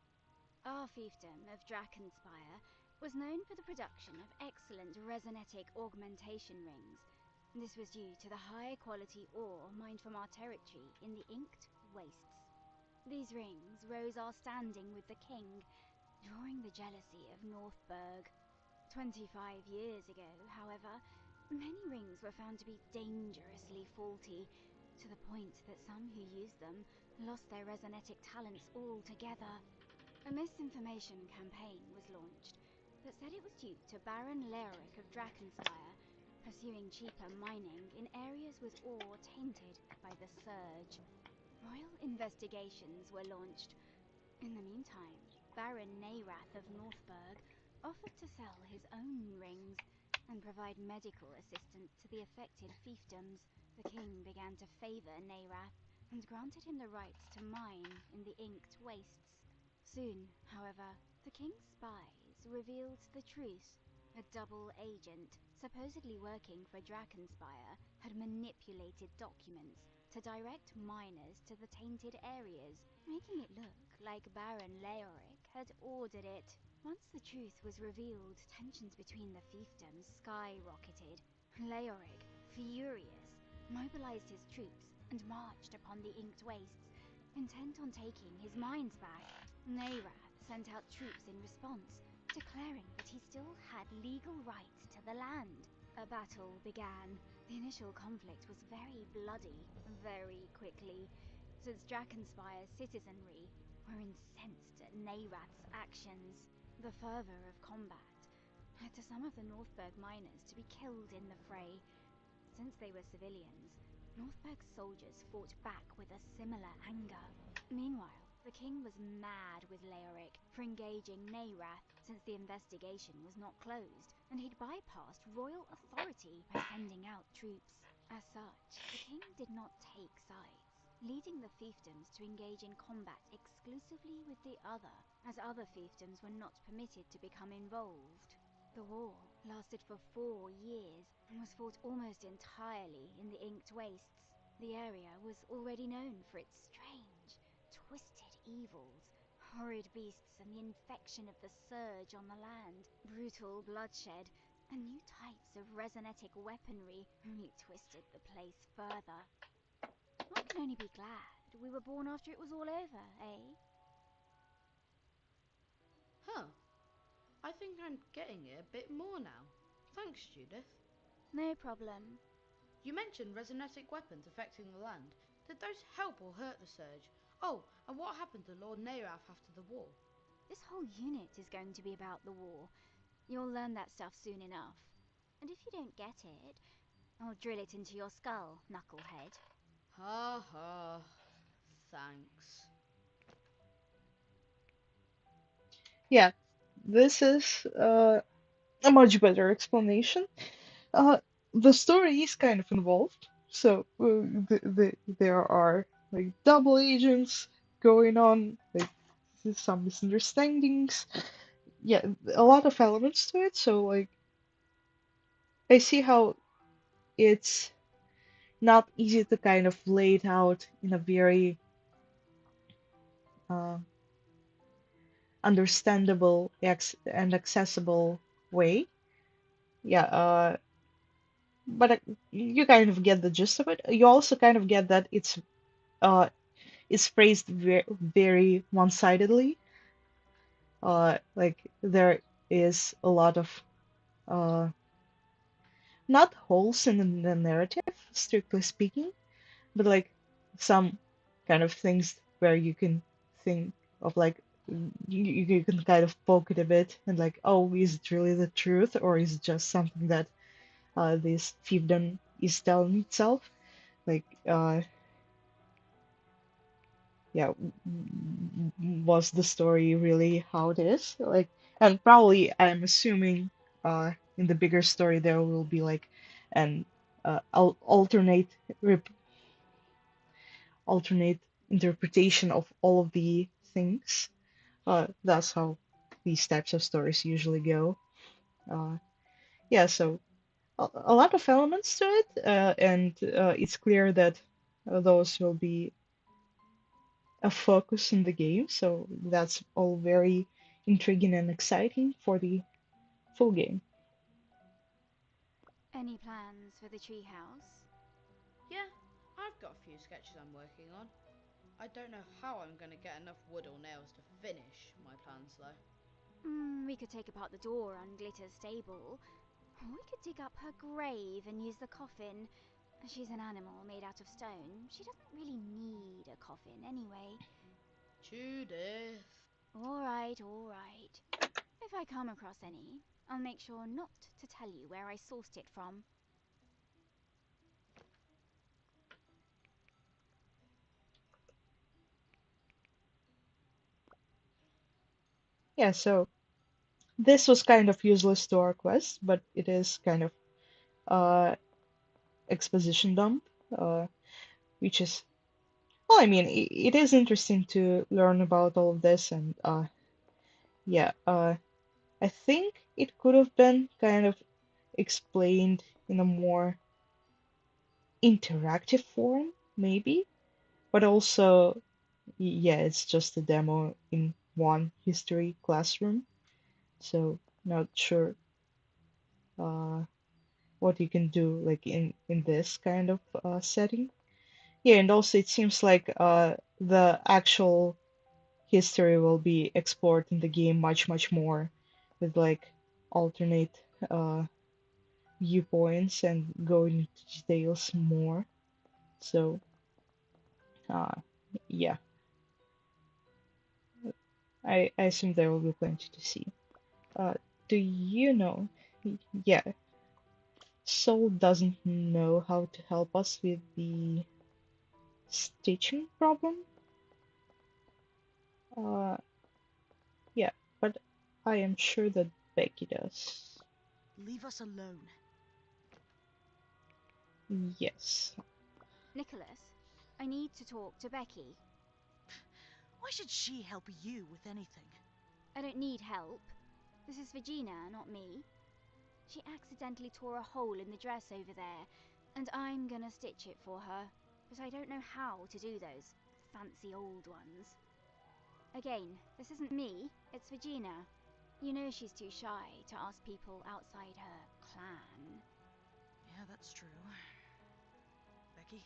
S4: Our fiefdom of Drakenspire was known for the production of excellent resonetic augmentation rings. This was due to the high quality ore mined from our territory in the Inked Wastes. These rings rose our standing with the king, drawing the jealousy of Northburg. 25 years ago, however, many rings were found to be dangerously faulty, to the point that some who used them lost their resonetic talents altogether. A misinformation campaign was launched that said it was due to Baron Leoric of Drakenspire pursuing cheaper mining in areas with ore tainted by the Surge. Royal investigations were launched. In the meantime, Baron Nayrath of Northburg offered to sell his own rings and provide medical assistance to the affected fiefdoms. The king began to favour Nayrath and granted him the rights to mine in the Inked Wastes. Soon, however, the king's spies revealed the truth. A double agent, supposedly working for Drakenspire, had manipulated documents to direct miners to the tainted areas, making it look like Baron Leoric had ordered it. Once the truth was revealed, tensions between the fiefdoms skyrocketed. Leoric, furious, mobilized his troops and marched upon the Inked Wastes, intent on taking his mines back. Nayrath sent out troops in response, declaring that he still had legal rights to the land. A battle began. The initial conflict was very bloody, very quickly, since Drakenspire's citizenry were incensed at Nayrath's actions. The fervour of combat led to some of the Northburg miners to be killed in the fray. Since they were civilians, Northburg's soldiers fought back with a similar anger. Meanwhile, the king was mad with Leoric for engaging Nayrath since the investigation was not closed, and he'd bypassed royal authority by sending out troops. As such, the king did not take sides, leading the fiefdoms to engage in combat exclusively with the other, as other fiefdoms were not permitted to become involved. The war lasted for 4 years and was fought almost entirely in the Inked Wastes. The area was already known for its strange, twisted evils, horrid beasts and the infection of the Surge on the land, brutal bloodshed, and new types of resonetic weaponry only twisted the place further. One can only be glad we were born after it was all over, eh?
S10: Huh. I think I'm getting it a bit more now. Thanks, Judith.
S4: No problem.
S10: You mentioned resonetic weapons affecting the land. Did those help or hurt the Surge? Oh, and what happened to Lord Nayrath after the war?
S4: This whole unit is going to be about the war. You'll learn that stuff soon enough. And if you don't get it, I'll drill it into your skull, knucklehead.
S10: Ha ha. Thanks.
S1: Yeah, this is a much better explanation. Uh, the story is kind of involved, so there are like double agents going on, like some misunderstandings. Yeah, a lot of elements to it. So like I see how it's not easy to kind of lay it out in a very uh, understandable and accessible way. Yeah, but you kind of get the gist of it. You also kind of get that uh it's phrased very one-sidedly. Like there is a lot of uh not holes in the narrative, strictly speaking, but like some kind of things where you can think of like you can kind of poke it a bit and like, oh, is it really the truth or is it just something that this fiefdom is telling itself? Like, yeah, was the story really how it is? Like, and probably I'm assuming in the bigger story there will be like an alternate rep alternate interpretation of all of the things. That's how these types of stories usually go. Uh, yeah, so a lot of elements to it, and it's clear that those will be a focus in the game. So that's all very intriguing and exciting for the full game.
S4: Any plans for the treehouse?
S10: Yeah, I've got a few sketches I'm working on. I don't know how I'm going to get enough wood or nails to finish my plans though.
S4: We could take apart the door on Glitter's stable. Or we could dig up her grave and use the coffin. She's an animal made out of stone. She doesn't really need a coffin anyway.
S10: Judith.
S4: Alright, alright. If I come across any, I'll make sure not to tell you where I sourced it from.
S1: Yeah, so this was kind of useless to our quest, but it is kind of uh exposition dump, which is well, I mean, it is interesting to learn about all of this, and yeah, I think it could have been kind of explained in a more interactive form, maybe, but also, yeah, it's just a demo in one history classroom, so not sure uh, what you can do like in this kind of setting. Yeah, and also it seems like the actual history will be explored in the game much more with like alternate uh, viewpoints and going into details more. So, uh, yeah, I assume there will be plenty to see. Uh, do you know? Yeah, Soul doesn't know how to help us with the stitching problem. Uh, yeah, but I am sure that Becky does.
S5: Leave us alone.
S1: Yes.
S4: Nicholas, I need to talk to Becky.
S5: Why should she help you with anything?
S4: I don't need help. This is Virginia, not me. She accidentally tore a hole in the dress over there, and I'm gonna stitch it for her, but I don't know how to do those fancy old ones. Again, this isn't me, it's Virginia. You know she's too shy to ask people outside her clan.
S5: Yeah, that's true. Becky?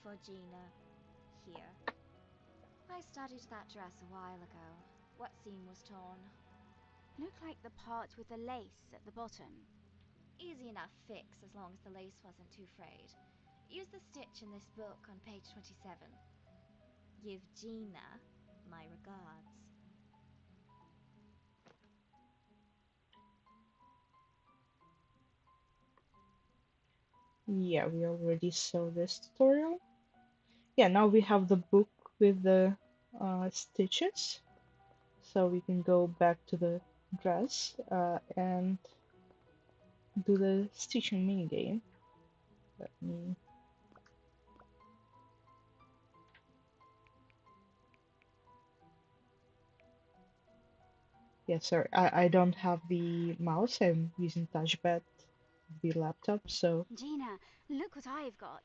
S7: Forgina, here. I studied that dress a while ago. What seam was torn?
S4: Looked like the part with the lace at the bottom.
S7: Easy enough fix as long as the lace wasn't too frayed. Use the stitch in this book on page 27. Give Gina my regards.
S1: Yeah, we already saw this tutorial. Yeah, now we have the book with the stitches. So we can go back to the dress and do the stitching mini game. Let me. Yeah, sorry, I don't have the mouse. I'm using touchpad, the laptop, so
S4: Gina, look what I've got.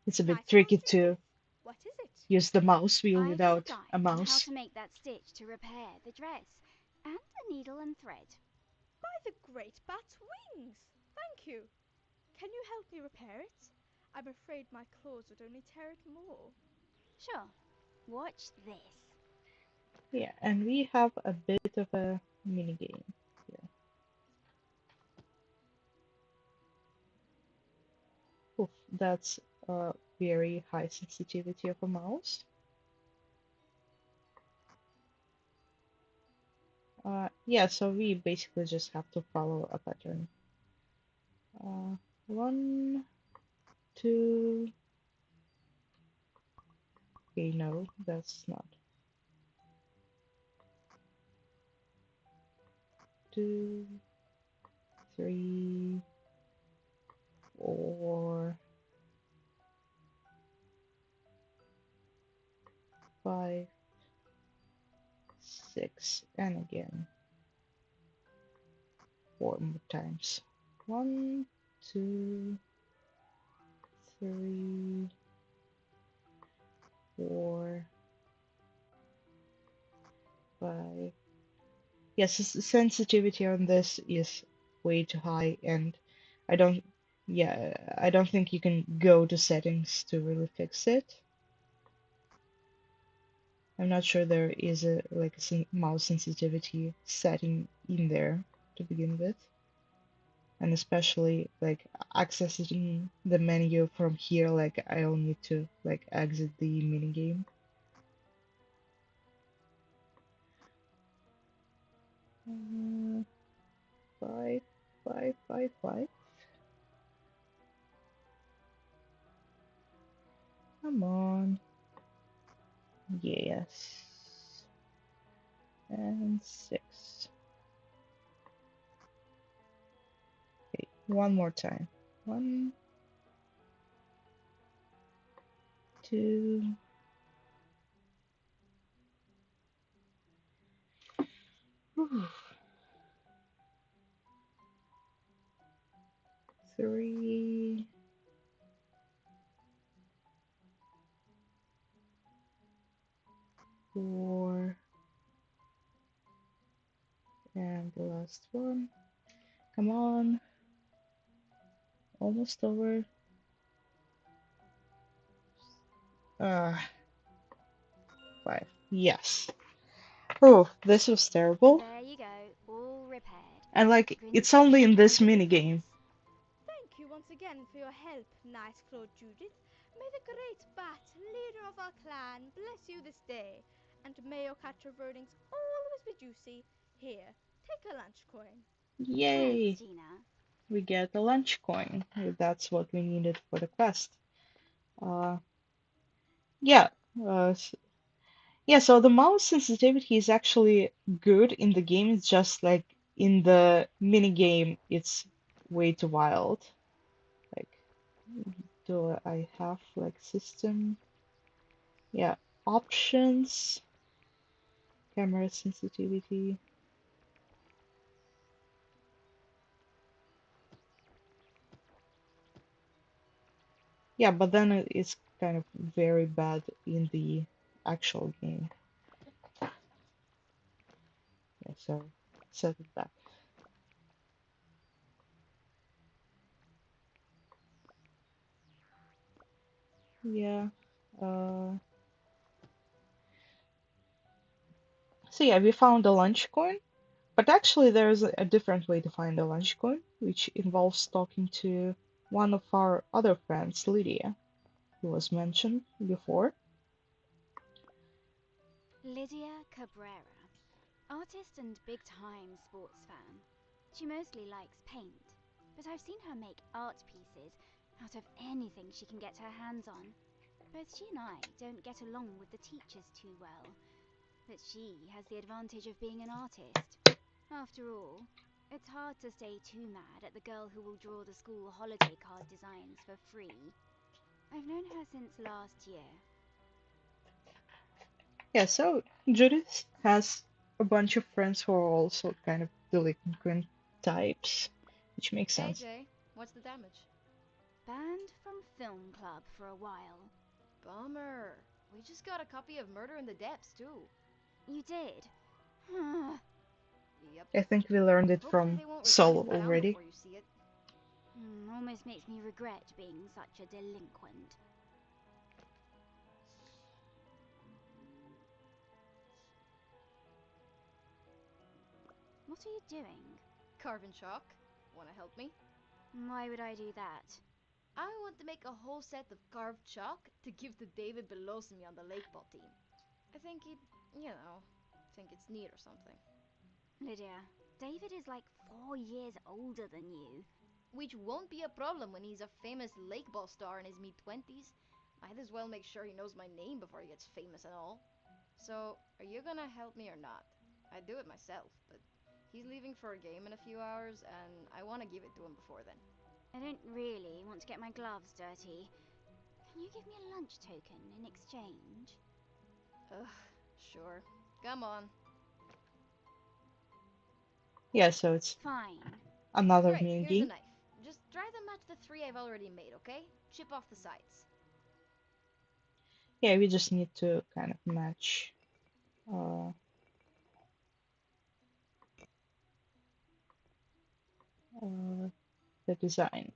S1: it's a bit
S9: Nice
S1: tricky
S9: project,
S1: to
S9: this. What is it?
S1: use the mouse wheel
S4: I've got a
S1: without a
S4: guide on how
S1: mouse.
S4: to make that stitch to repair the dress, and a needle and thread.
S9: By the great bat's wings! Thank you. Can you help me repair it? I'm afraid my claws would only tear it more.
S4: Sure, watch this.
S1: Yeah, and we have a bit of a mini game here. Oof, that's a very high sensitivity of a mouse. Yeah, so we basically just have to follow a pattern. Uh, one, two. Okay, no, that's not. Two, three, four, five, six, and again, four more times. One, two, three, four, five. Yes, the sensitivity on this is way too high, and I don't, yeah, I don't think you can go to settings to really fix it. I'm not sure there is a like a mouse sensitivity setting in there to begin with, and especially like accessing the menu from here, like I'll need to like exit the minigame. Uh, five, five, five, five. Come on. Yes. And six. Okay, one more time. One, two, whew, three, four, and the last one. Come on. Almost over. Uh, five. Yes. Oh, this was terrible.
S4: There you go, all repaired.
S1: And like, it's
S4: Grimsby
S1: only
S4: should
S1: in
S4: want
S1: this
S4: a
S1: mini
S4: difference.
S1: game.
S9: Thank you once again for your help, nice Claude Judith. May the great bat, leader of our clan, bless you this day, and may your catcher earnings always be juicy. Here, take a lunch coin.
S4: Thanks,
S1: Yay!
S4: Gina.
S1: We get a lunch coin. That's what we needed for the quest. Uh, yeah. Uh, yeah, so the mouse sensitivity is actually good in the game. It's just like in the mini game, it's way too wild. Like, do I have like system? Yeah, options, camera sensitivity. Yeah, but then it's kind of very bad in the actual game. Yeah, so set it back. Yeah. Uh, so yeah, we found a lunch coin, but actually there's a different way to find a lunch coin, which involves talking to one of our other friends, Lydia, who was mentioned before.
S4: Lydia Cabrera, artist and big time sports fan. She mostly likes paint, but I've seen her make art pieces out of anything she can get her hands on. Both she and I don't get along with the teachers too well, but she has the advantage of being an artist. After all, it's hard to stay too mad at the girl who will draw the school holiday card designs for free. I've known her since last year.
S1: Yeah, so Judith has a bunch of friends who are also kind of delinquent types, which makes
S11: Hey
S1: sense.
S11: Jay, what's the damage?
S4: Banned from film club for a while.
S11: Bummer. We just got a copy of Murder in the Depths too.
S4: You did?
S11: Yep.
S1: I think we learned it
S11: Hopefully
S1: from
S11: they won't return it
S1: Solo
S11: to town
S1: already.
S11: before you see it.
S4: Almost makes me regret being such a delinquent. What are you doing?
S11: Carving chalk. Wanna help me?
S4: Why would I do that?
S11: I want to make a whole set of carved chalk to give to David below me on the lake ball team. I think he'd, think it's neat or something.
S4: Lydia, David is like 4 years older than you.
S11: Which won't be a problem when he's a famous lake ball star in his mid-20s. Might as well make sure he knows my name before he gets famous and all. So, are you gonna help me or not? I'd do it myself, but he's leaving for a game in a few hours, and I want to give it to him before then.
S4: I don't really want to get my gloves dirty. Can you give me a lunch token in exchange?
S11: Ugh, sure. Come on.
S1: Yeah, so it's
S4: Fine.
S1: another
S11: Great,
S1: mini
S11: here's a
S1: game.
S11: knife. Just try to match the 3 I've already made, okay? Chip off the sides.
S1: Yeah, we just need to kind of match uh, the design.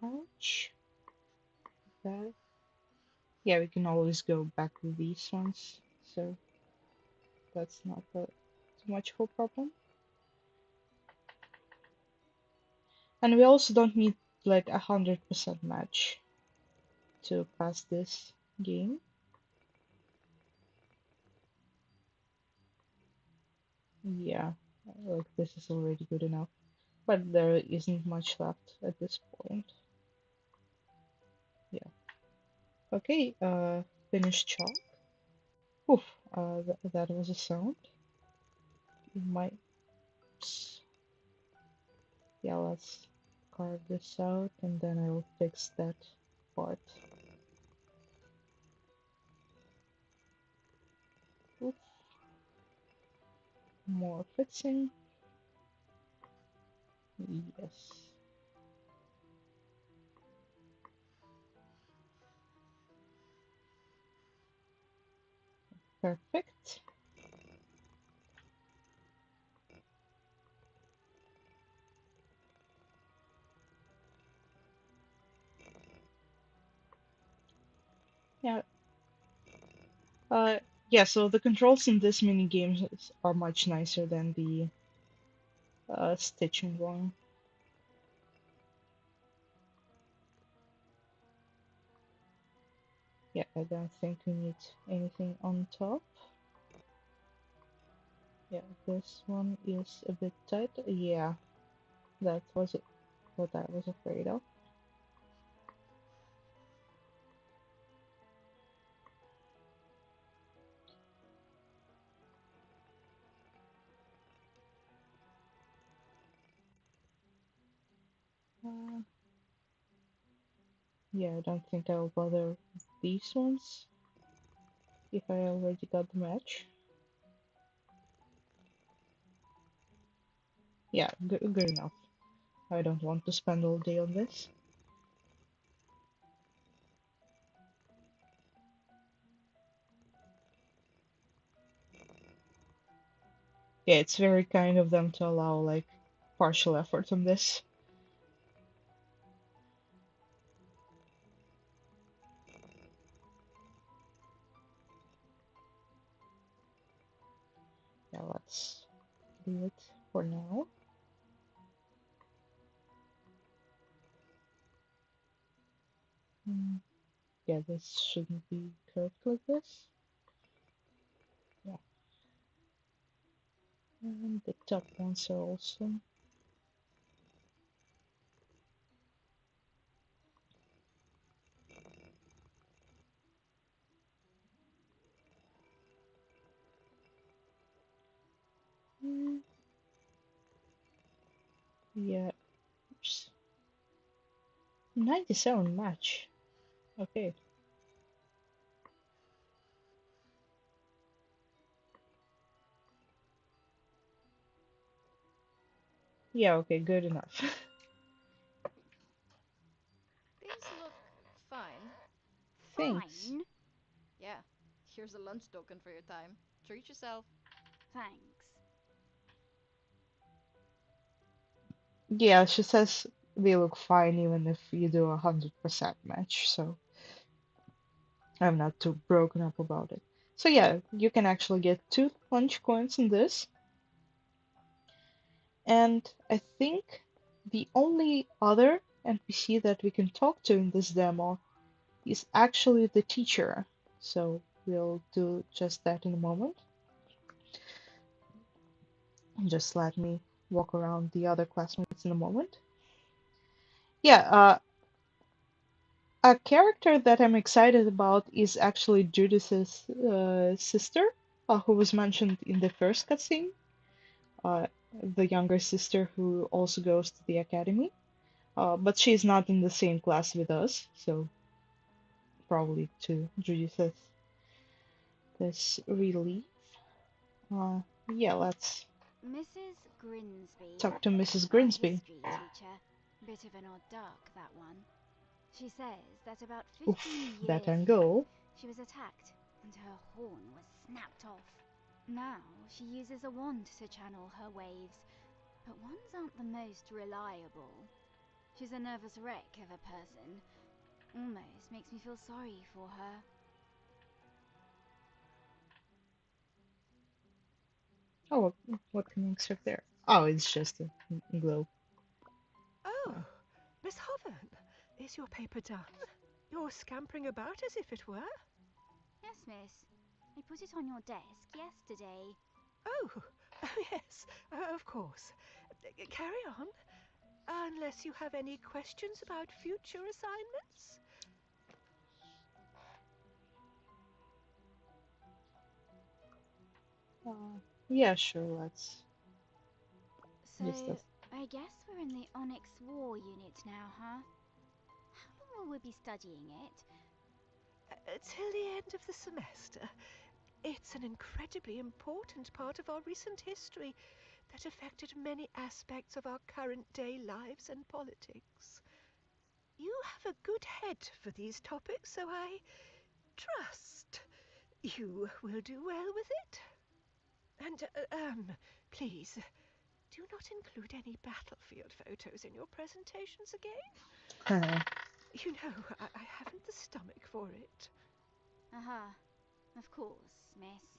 S1: Ouch. That. Yeah, we can always go back to these ones, so that's not too much of a problem. And we also don't need like 100% match to pass this game. Yeah, like this is already good enough. But there isn't much left at this point. Yeah. Okay, finished chalk. Oof, that was a sound. You might, yeah, let's carve this out and then I'll fix that part. Oof, more fixing. Yes. Perfect. Yeah. Uh, yeah, so the controls in this mini games are much nicer than the stitching one. Yeah, I don't think we need anything on top. Yeah, this one is a bit tight. Yeah, that was what I was afraid of. Uh, yeah, I don't think I'll bother with these ones if I already got the match. Yeah, good enough. I don't want to spend all day on this. Yeah, it's very kind of them to allow like partial effort on this. Yeah, let's do it for now. Mm, yeah, this shouldn't be curved like this. Yeah, and the top ones are also. Mm, Yeah, oops. 97 match. Okay. Yeah, okay, good enough.
S11: These look fine.
S1: Thanks.
S8: Fine.
S11: Yeah, here's a lunch token for your time. Treat yourself.
S8: Thanks.
S1: Yeah, she says they look fine even if you do 100% match, so I'm not too broken up about it. So yeah, you can actually get 2 lunch coins in this, and I think the only other NPC that we can talk to in this demo is actually the teacher. So we'll do just that in a moment. Just let me walk around the other classmates in a moment. Yeah, a character that I'm excited about is actually Judith's sister, who was mentioned in the first cutscene. Uh, the younger sister who also goes to the academy. But she's not in the same class with us, so probably to Judith's this relief. Uh, yeah, let's
S4: Mrs. Grinsby,
S1: talk to Mrs.
S4: our
S1: Grinsby.
S4: history teacher. Bit of an odd duck, that one. She says that about
S1: Oof,
S4: 15
S1: that
S4: years ago,
S1: angle.
S4: she was attacked and her horn was snapped off. Now she uses a wand to channel her waves, but wands aren't the most reliable. She's a nervous wreck of a person. Almost makes me feel sorry for her.
S1: Oh, what can you expect there? Oh, it's just a globe.
S6: Oh,
S1: Uh,
S6: Miss Hoven, is your paper done? You're scampering about as if it were.
S4: Yes, miss. I put it on your desk yesterday.
S6: Oh, yes, of course. Carry on. Unless you have any questions about future assignments?
S1: yeah, sure, let's
S4: So,
S1: use this.
S4: I guess we're in the Onyx War unit now, huh? How long will we be studying it?
S6: Till the end of the semester. It's an incredibly important part of our recent history that affected many aspects of our current day lives and politics. You have a good head for these topics, so I trust you will do well with it. And, please, do not include any battlefield photos in your presentations again.
S1: Uh,
S6: You know, I haven't the stomach for it.
S4: Aha, of course, miss.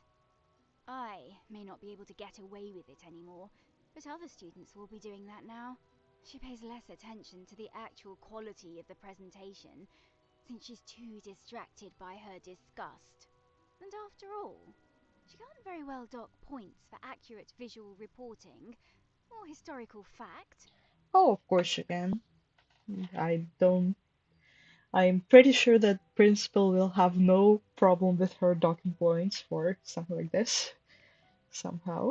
S4: I may not be able to get away with it anymore, but other students will be doing that now. She pays less attention to the actual quality of the presentation, since she's too distracted by her disgust. And after all, she can't very well dock points for accurate visual reporting or historical fact.
S1: oh, of course you can. I don't. I'm pretty sure that principal will have no problem with her docking points for something like this somehow.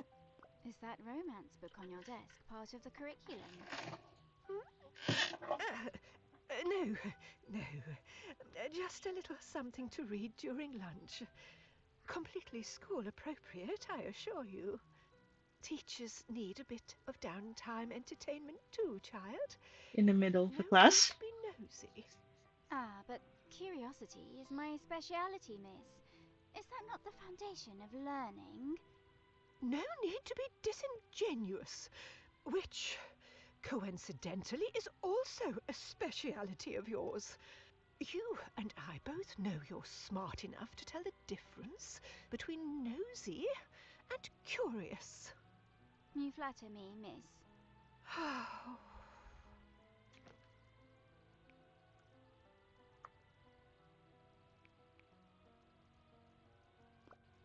S4: Is that romance book on your desk part of the curriculum?
S6: No, no. Just a little something to read during lunch. Completely school appropriate, I assure you. Teachers need a bit of downtime entertainment too, child.
S1: In the middle of
S6: No
S1: the
S6: need
S1: class.
S6: to be nosy.
S4: Ah, but curiosity is my speciality, miss. Is that not the foundation of learning?
S6: No need to be disingenuous, which, coincidentally, is also a speciality of yours. You and I both know you're smart enough to tell the difference between nosy and curious.
S4: You flatter me, miss.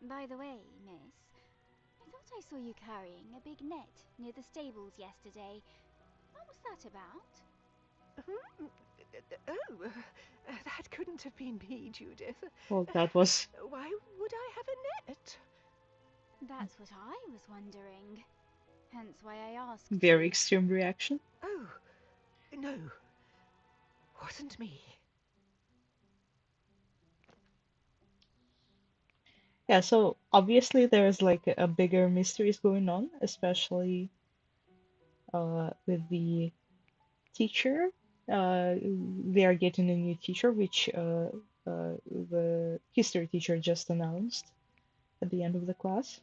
S4: By the way, miss, I thought I saw you carrying a big net near the stables yesterday. What was that about?
S6: Hmm? Oh, that couldn't have been me, Judith.
S1: Well, that was.
S6: Why would I have a net?
S4: That's what I was wondering. Hence why I asked
S1: Very
S4: you.
S1: extreme reaction.
S6: Oh, no, wasn't me.
S1: Yeah, so obviously there's like a bigger mysteries going on, especially with the teacher. They are getting a new teacher, which the history teacher just announced at the end of the class,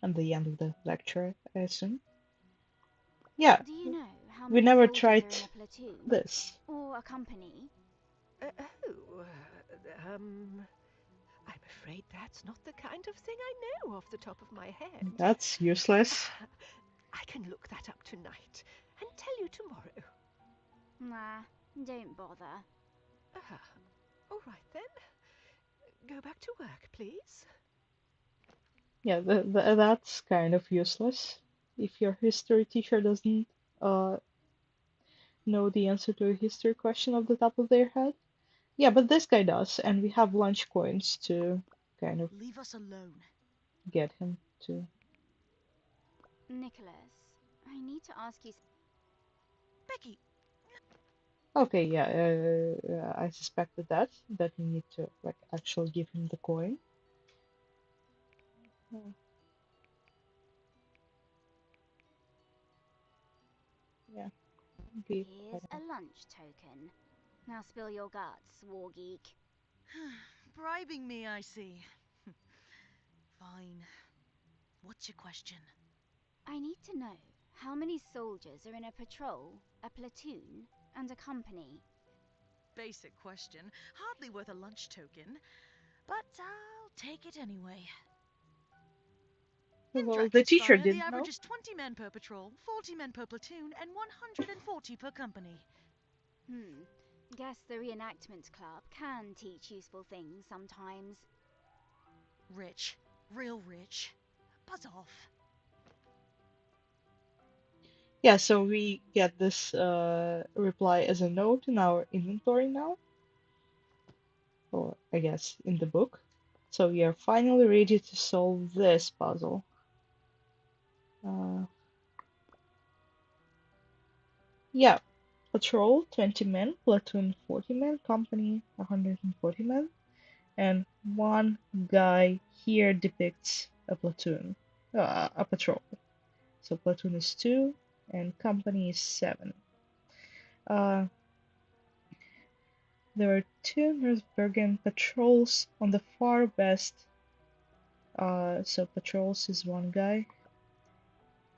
S1: at the end of the lecture, I assume. Yeah,
S4: Do you know how
S1: we
S4: many
S1: never
S4: soldiers
S1: tried
S4: are in a platoon?
S1: this.
S4: Or a company?
S6: Oh, I'm afraid that's not the kind of thing I know off the top of my head.
S1: That's useless.
S6: I can look that up tonight and tell you tomorrow.
S4: Nah, don't bother.
S6: Ah, all right then. Go back to work, please.
S1: Yeah, that's kind of useless. If your history teacher doesn't uh, know the answer to a history question off the top of their head. Yeah, but this guy does, and we have lunch coins to kind of
S5: Leave us alone.
S1: get him to.
S4: Nicholas, I need to ask you.
S5: Becky,
S1: Okay, yeah, I suspected that we need to like actually give him the coin. Yeah, be I
S4: Here's
S1: don't
S4: a
S1: know.
S4: lunch token. Now spill your guts, war geek.
S5: bribing me, I see. Fine. What's your question?
S4: I need to know how many soldiers are in a patrol, a platoon, and a company.
S5: Basic question. Hardly worth a lunch token, but I'll take it anyway. In
S1: Well, the teacher
S5: Drakenspire, the
S1: didn't
S5: average
S1: know.
S5: is 20 men per patrol, 40 men per platoon, and 140 per company.
S4: Guess the reenactment club can teach useful things sometimes.
S5: Rich. Real rich. Buzz off.
S1: Yeah, so we get this reply as a note in our inventory now, or I guess in the book. So we are finally ready to solve this puzzle. Uh, yeah, patrol 20 men, platoon 40 men, company 140 men, and one guy here depicts a platoon, a patrol. So platoon is 2 and company is 7. Uh, there are two Northbergen patrols on the far west. So patrols is one guy,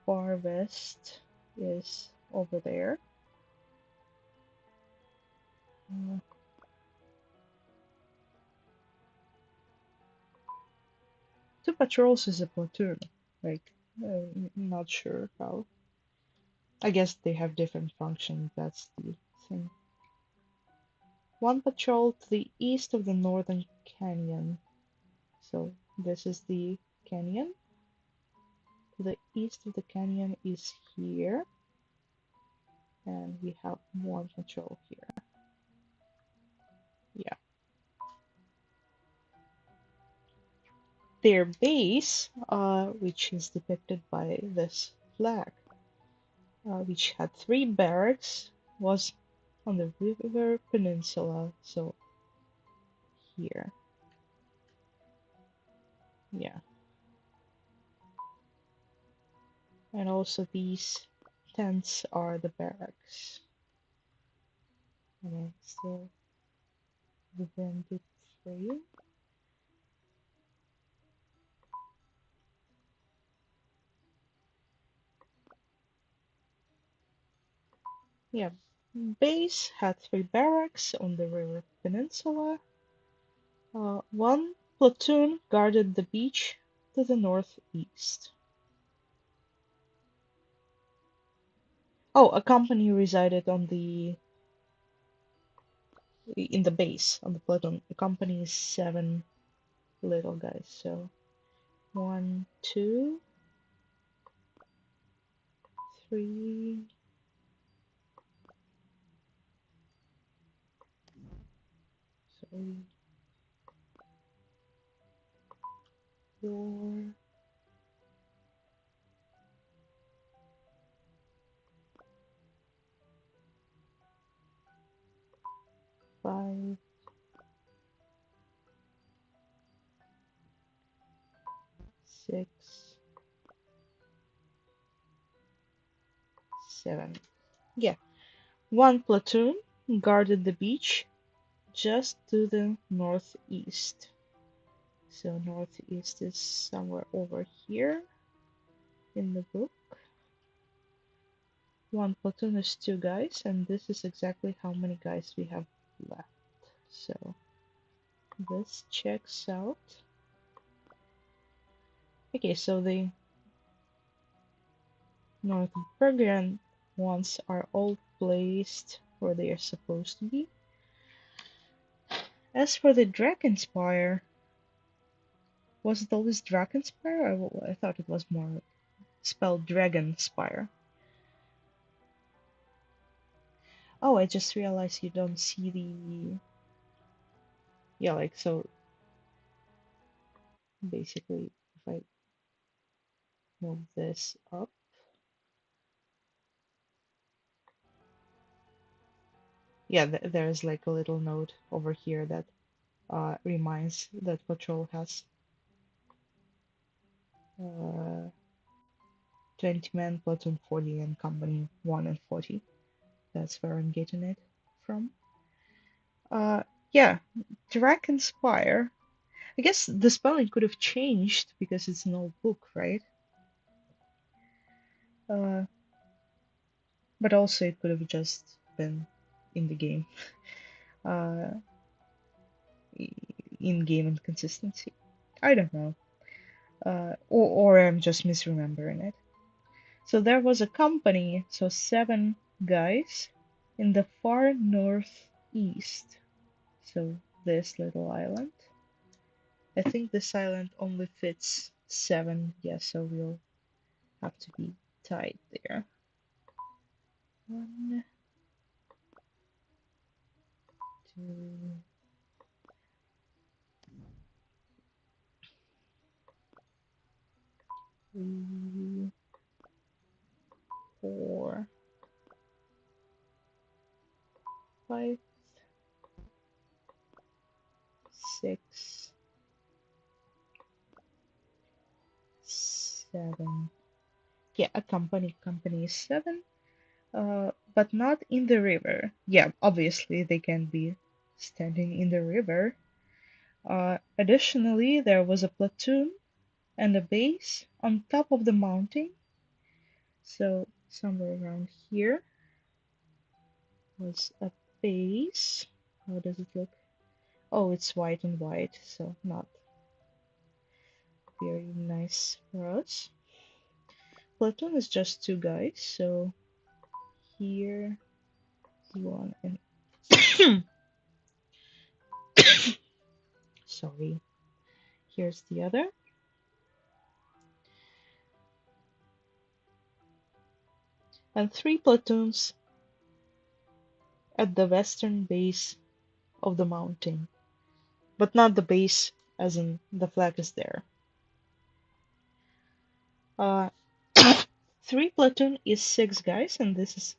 S1: far west is over there. Uh, Two patrols is a platoon. Like, not sure how. I guess they have different functions. That's the thing. One patrol to the east of the northern canyon. So this is the canyon. To the east of the canyon is here. And we have one patrol here. Yeah. Their base, which is depicted by this flag, which had three barracks, was on the river peninsula. So here. Yeah. And also these tents are the barracks. And I still within the frame. Yeah. Base had three barracks on the river peninsula. One platoon guarded the beach to the northeast. Oh, a company resided on the in the base on the platoon. The company is 7 little guys. So 1, 2, 3, so 4, 5, 6, 7. Yeah. One platoon guarded the beach just to the northeast. So northeast is somewhere over here in the book. One platoon is 2 guys, and this is exactly how many guys we have left. So this checks out. Okay, so the Northumbrian ones are all placed where they are supposed to be. As for the Drakenspire, was it always Drakenspire? I thought it was more spelled Dragonspire. Oh, I just realized you don't see the... Yeah, like, so basically, if I move this up, yeah, there's like a little note over here that reminds that patrol has 20 men, platoon 40, and company 1 and 40. That's where I'm getting it from. Uh, yeah, Drakenspire. I guess the spelling could have changed because it's an old book, right? Uh, but also it could have just been in the game. Uh, in-game inconsistency. I don't know. Or I'm just misremembering it. So there was a company, so 7 guys in the far northeast. So this little island. I think this island only fits 7, yeah, so we'll have to be tight there. 1, 2, 3, 4, 5, 6, 7. Yeah, a company is 7. But not in the river. Yeah, obviously they can be standing in the river. Additionally, there was a platoon and a base on top of the mountain. So somewhere around here was a base. How does it look? Oh, it's white and white, so not very nice for us. Platoon is just 2 guys, so here 1 and sorry. Here's the other. And 3 platoons at the western base of the mountain, but not the base as in the flag is there. Uh, 3 platoon is 6 guys, and this is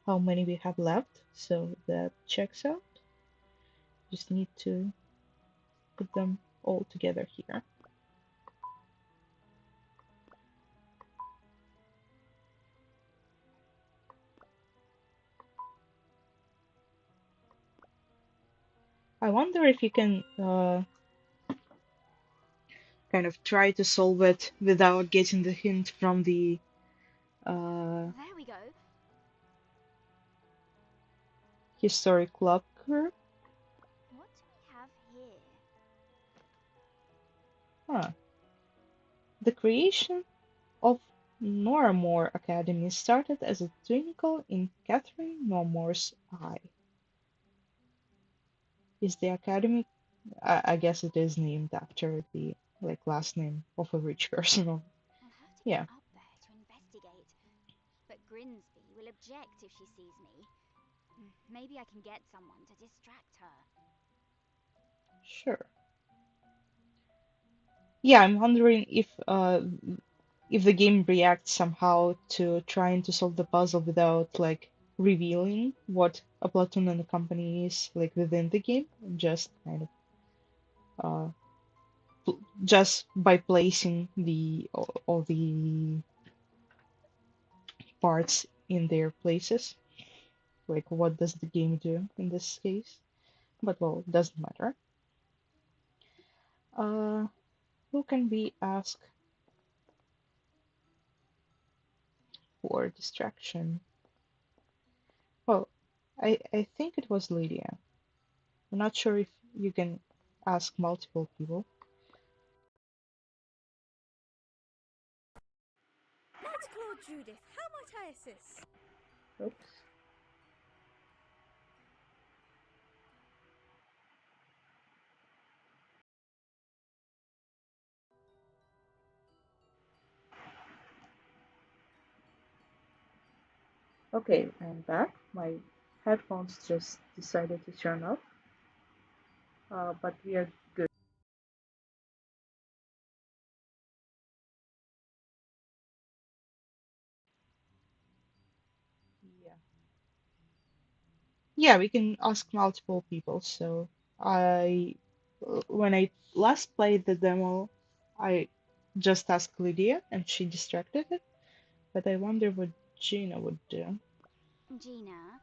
S1: how many we have left, so that checks out. Just need to put them all together here. I wonder if you can kind of try to solve it without getting the hint from the
S4: There we go.
S1: historic locker.
S4: What do we have here?
S1: Huh. The creation of Noiramore Academy started as a twinkle in Catherine Normore's eye. Is the academy? I guess it is named after the like last name of a rich person.
S4: I'll have to
S1: Yeah,
S4: get up there to investigate. But Grinsby will object if she sees me. Maybe I can get someone to distract her.
S1: sure. Yeah, I'm wondering if the game reacts somehow to trying to solve the puzzle without like revealing what a platoon and a company is like within the game, just kind of uh, just by placing the all the parts in their places. Like, what does the game do in this case? But well, doesn't matter. Uh, who can we ask for distraction? Well, I think it was Lydia. I'm not sure if you can ask multiple people.
S9: Nightclaw Judith, how might I assist?
S1: Oops. Okay, I'm back. My headphones just decided to turn off, but we are good. Yeah. Yeah, we can ask multiple people. So I, when I last played the demo, I just asked Lydia and she distracted it. But I wonder what Gina would do.
S4: Gina,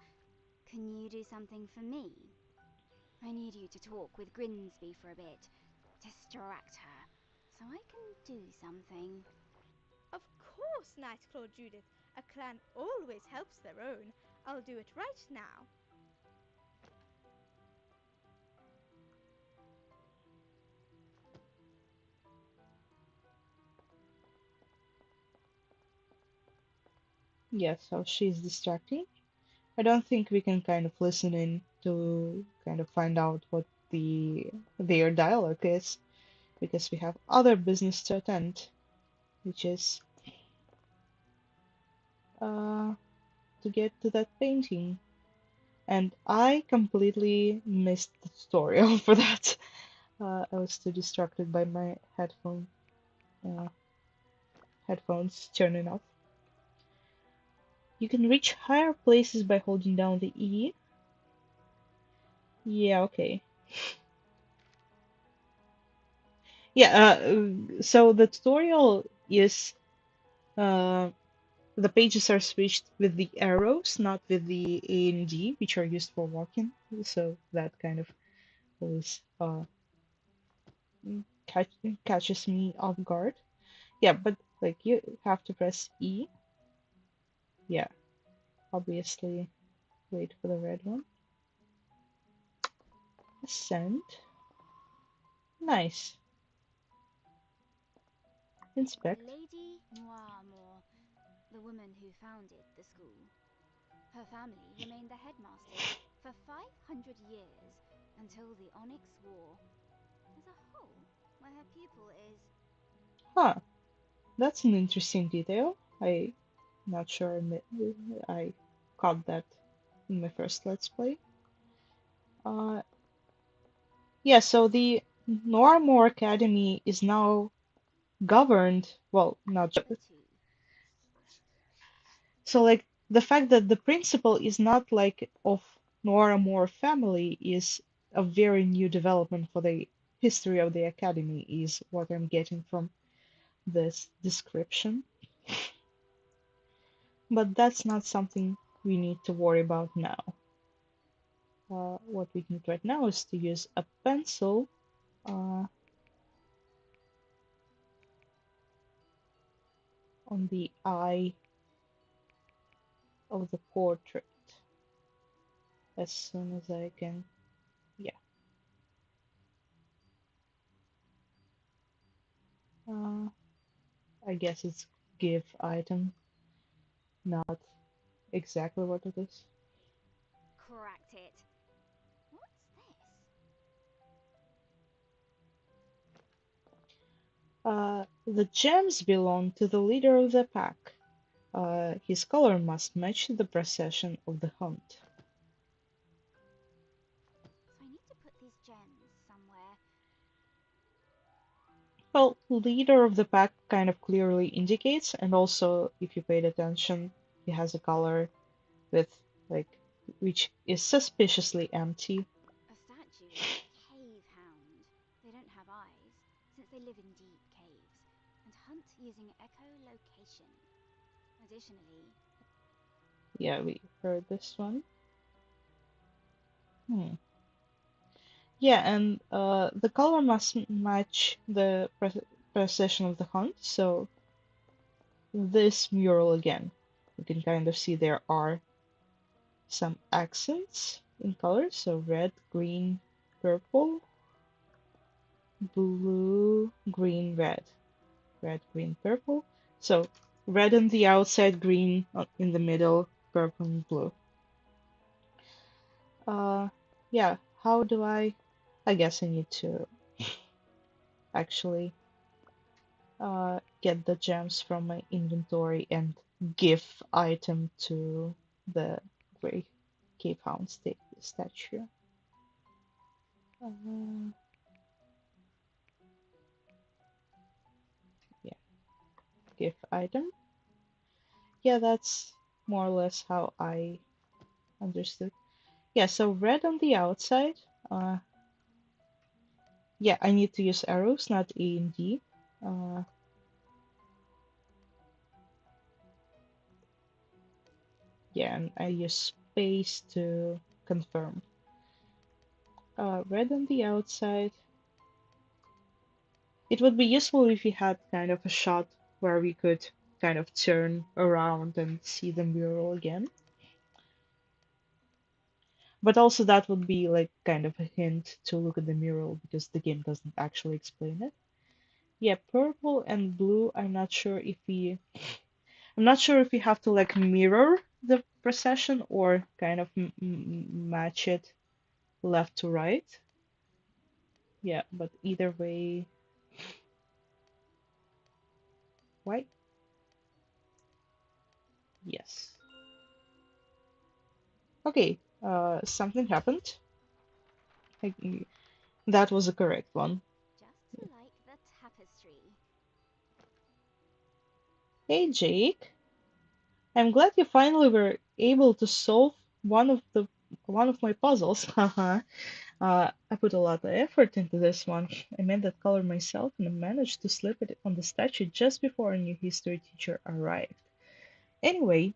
S4: can you do something for me? I need you to talk with Grinsby for a bit. Distract her. So I can do something.
S9: Of course, Nightclaw Judith. A clan always helps their own. I'll do it right now.
S1: Yeah, so she's distracting. I don't think we can kind of listen in to kind of find out what their dialogue is because we have other business to attend, which is uh to get to that painting. And I completely missed the tutorial for that. I was too distracted by my uh, headphones turning off. You can reach higher places by holding down the E. Yeah, okay. Yeah, so the tutorial is uh, the pages are switched with the arrows, not with the A and D, which are used for walking. So that kind of always catch, catches me off guard. Yeah, but like you have to press E. Yeah, obviously. Wait for the red one. Ascend. Nice. Inspect.
S4: Lady Noiramore, the woman who founded the school. Her family remained the headmasters for 500 years until the Onyx War. There's a hole where her pupil is.
S1: Huh, that's an interesting detail. I not sure I caught that in my first Let's Play. Uh, yeah, so the Noiramore Academy is now governed, well, not
S4: The two.
S1: so like the fact that the principal is not like of Noiramore family is a very new development for the history of the academy, is what I'm getting from this description. But that's not something we need to worry about now. What we need right now is to use a pencil uh, on the eye of the portrait as soon as I can. Yeah. Uh, I guess it's give item, not exactly what it is.
S4: Cracked it. What's this?
S1: The gems belong to the leader of the pack. His color must match the procession of the hunt.
S4: So I need to put these gems somewhere.
S1: Well, leader of the pack kind of clearly indicates, and also if you paid attention, he has a color with like which is suspiciously empty.
S4: A statue of a cave hound. They don't have eyes, since they live in deep caves, and hunt using echolocation. Additionally,
S1: Yeah, we heard this one. Hmm. Yeah, and the color must match the precision of the hunt. So this mural again, you can kind of see there are some accents in color. So red, green, purple, blue, green, red, red, green, purple. So red on the outside, green in the middle, purple and blue. Uh, yeah, how do I guess I need to actually get the gems from my inventory and give item to the Grey Cave Hound statue. Uh, yeah, give item. Yeah, that's more or less how I understood. Yeah, so red on the outside. Uh, yeah, I need to use arrows, not A and D. Uh, yeah, and I use space to confirm. Red on the outside. It would be useful if we had kind of a shot where we could kind of turn around and see the mural again. But also that would be like kind of a hint to look at the mural because the game doesn't actually explain it. Yeah, purple and blue, I'm not sure if we have to like mirror the procession or kind of match it left to right. Yeah, but either way, white? Yes. Okay, something happened. I, that was the correct one.
S4: just like the tapestry.
S1: Hey Jake, I'm glad you finally were able to solve one of the one of my puzzles. Haha. I put a lot of effort into this one. I made that color myself and I managed to slip it on the statue just before a new history teacher arrived. Anyway,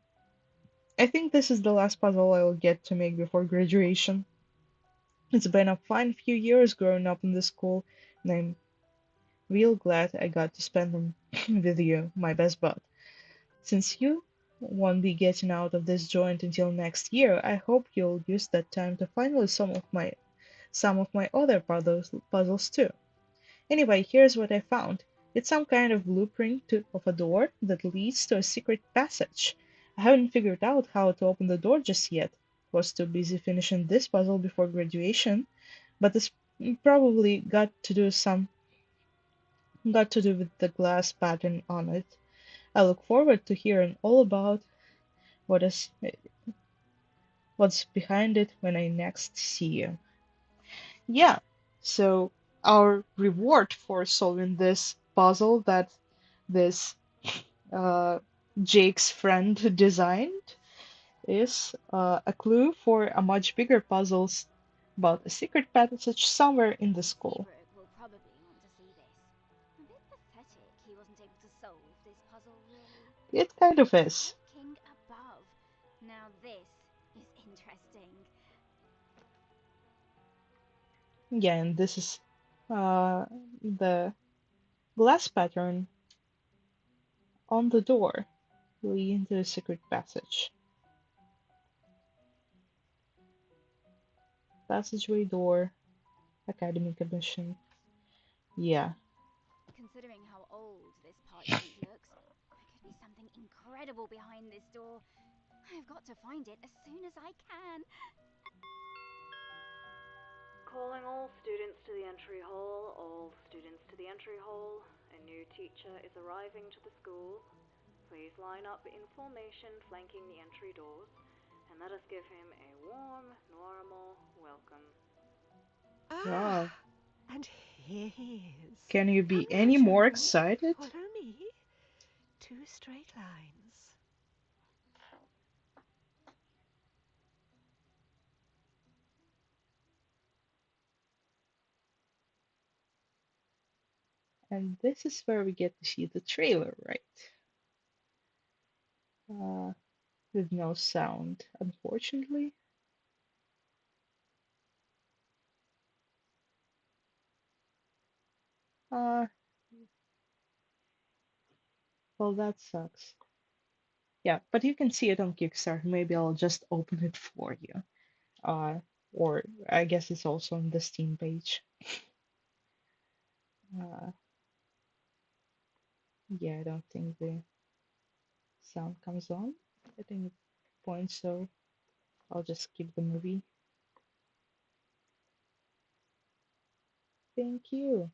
S1: I think this is the last puzzle I will get to make before graduation. It's been a fine few years growing up in this school, and I'm real glad I got to spend them with you, my best bud. Since you won't be getting out of this joint until next year, I hope you'll use that time to finally solve some of my other puzzles too. Anyway, here's what I found. It's some kind of blueprint of a door that leads to a secret passage. I haven't figured out how to open the door just yet. Was too busy finishing this puzzle before graduation, but it's probably got to do with the glass pattern on it. I look forward to hearing all about what is what's behind it when I next see you. Yeah, so our reward for solving this puzzle that this uh, Jake's friend designed is a clue for a much bigger puzzles about a secret passage somewhere in the school.
S4: Seabrook will probably want to see this. A bit pathetic he wasn't able to solve this puzzle, really.
S1: It kind of is.
S4: Looking above. Now this is interesting.
S1: Yeah, and this is the glass pattern on the door leading to the secret passage. Passageway door, Academy Commission. Yeah.
S4: Considering how old this parchment looks, there could be something incredible behind this door. I've got to find it as soon as I can.
S2: Calling all students to the entry hall, all students to the entry hall. A new teacher is arriving to the school. Please line up in formation flanking the entry doors, and let us give him a warm Noiramore welcome.
S1: Wow.
S6: Ah, and here he is.
S1: Can you
S6: Come
S1: be
S6: now,
S1: any more
S6: children.
S1: excited?
S6: Follow me. 2 straight lines.
S1: And this is where we get to see the trailer, right? Uh, with no sound, unfortunately. Uh, well, that sucks. Yeah, but you can see it on Kickstarter. Maybe I'll just open it for you. Uh, or I guess it's also on the Steam page. Uh, yeah, I don't think the sound comes on. I think it points, so I'll just skip the movie. Thank you.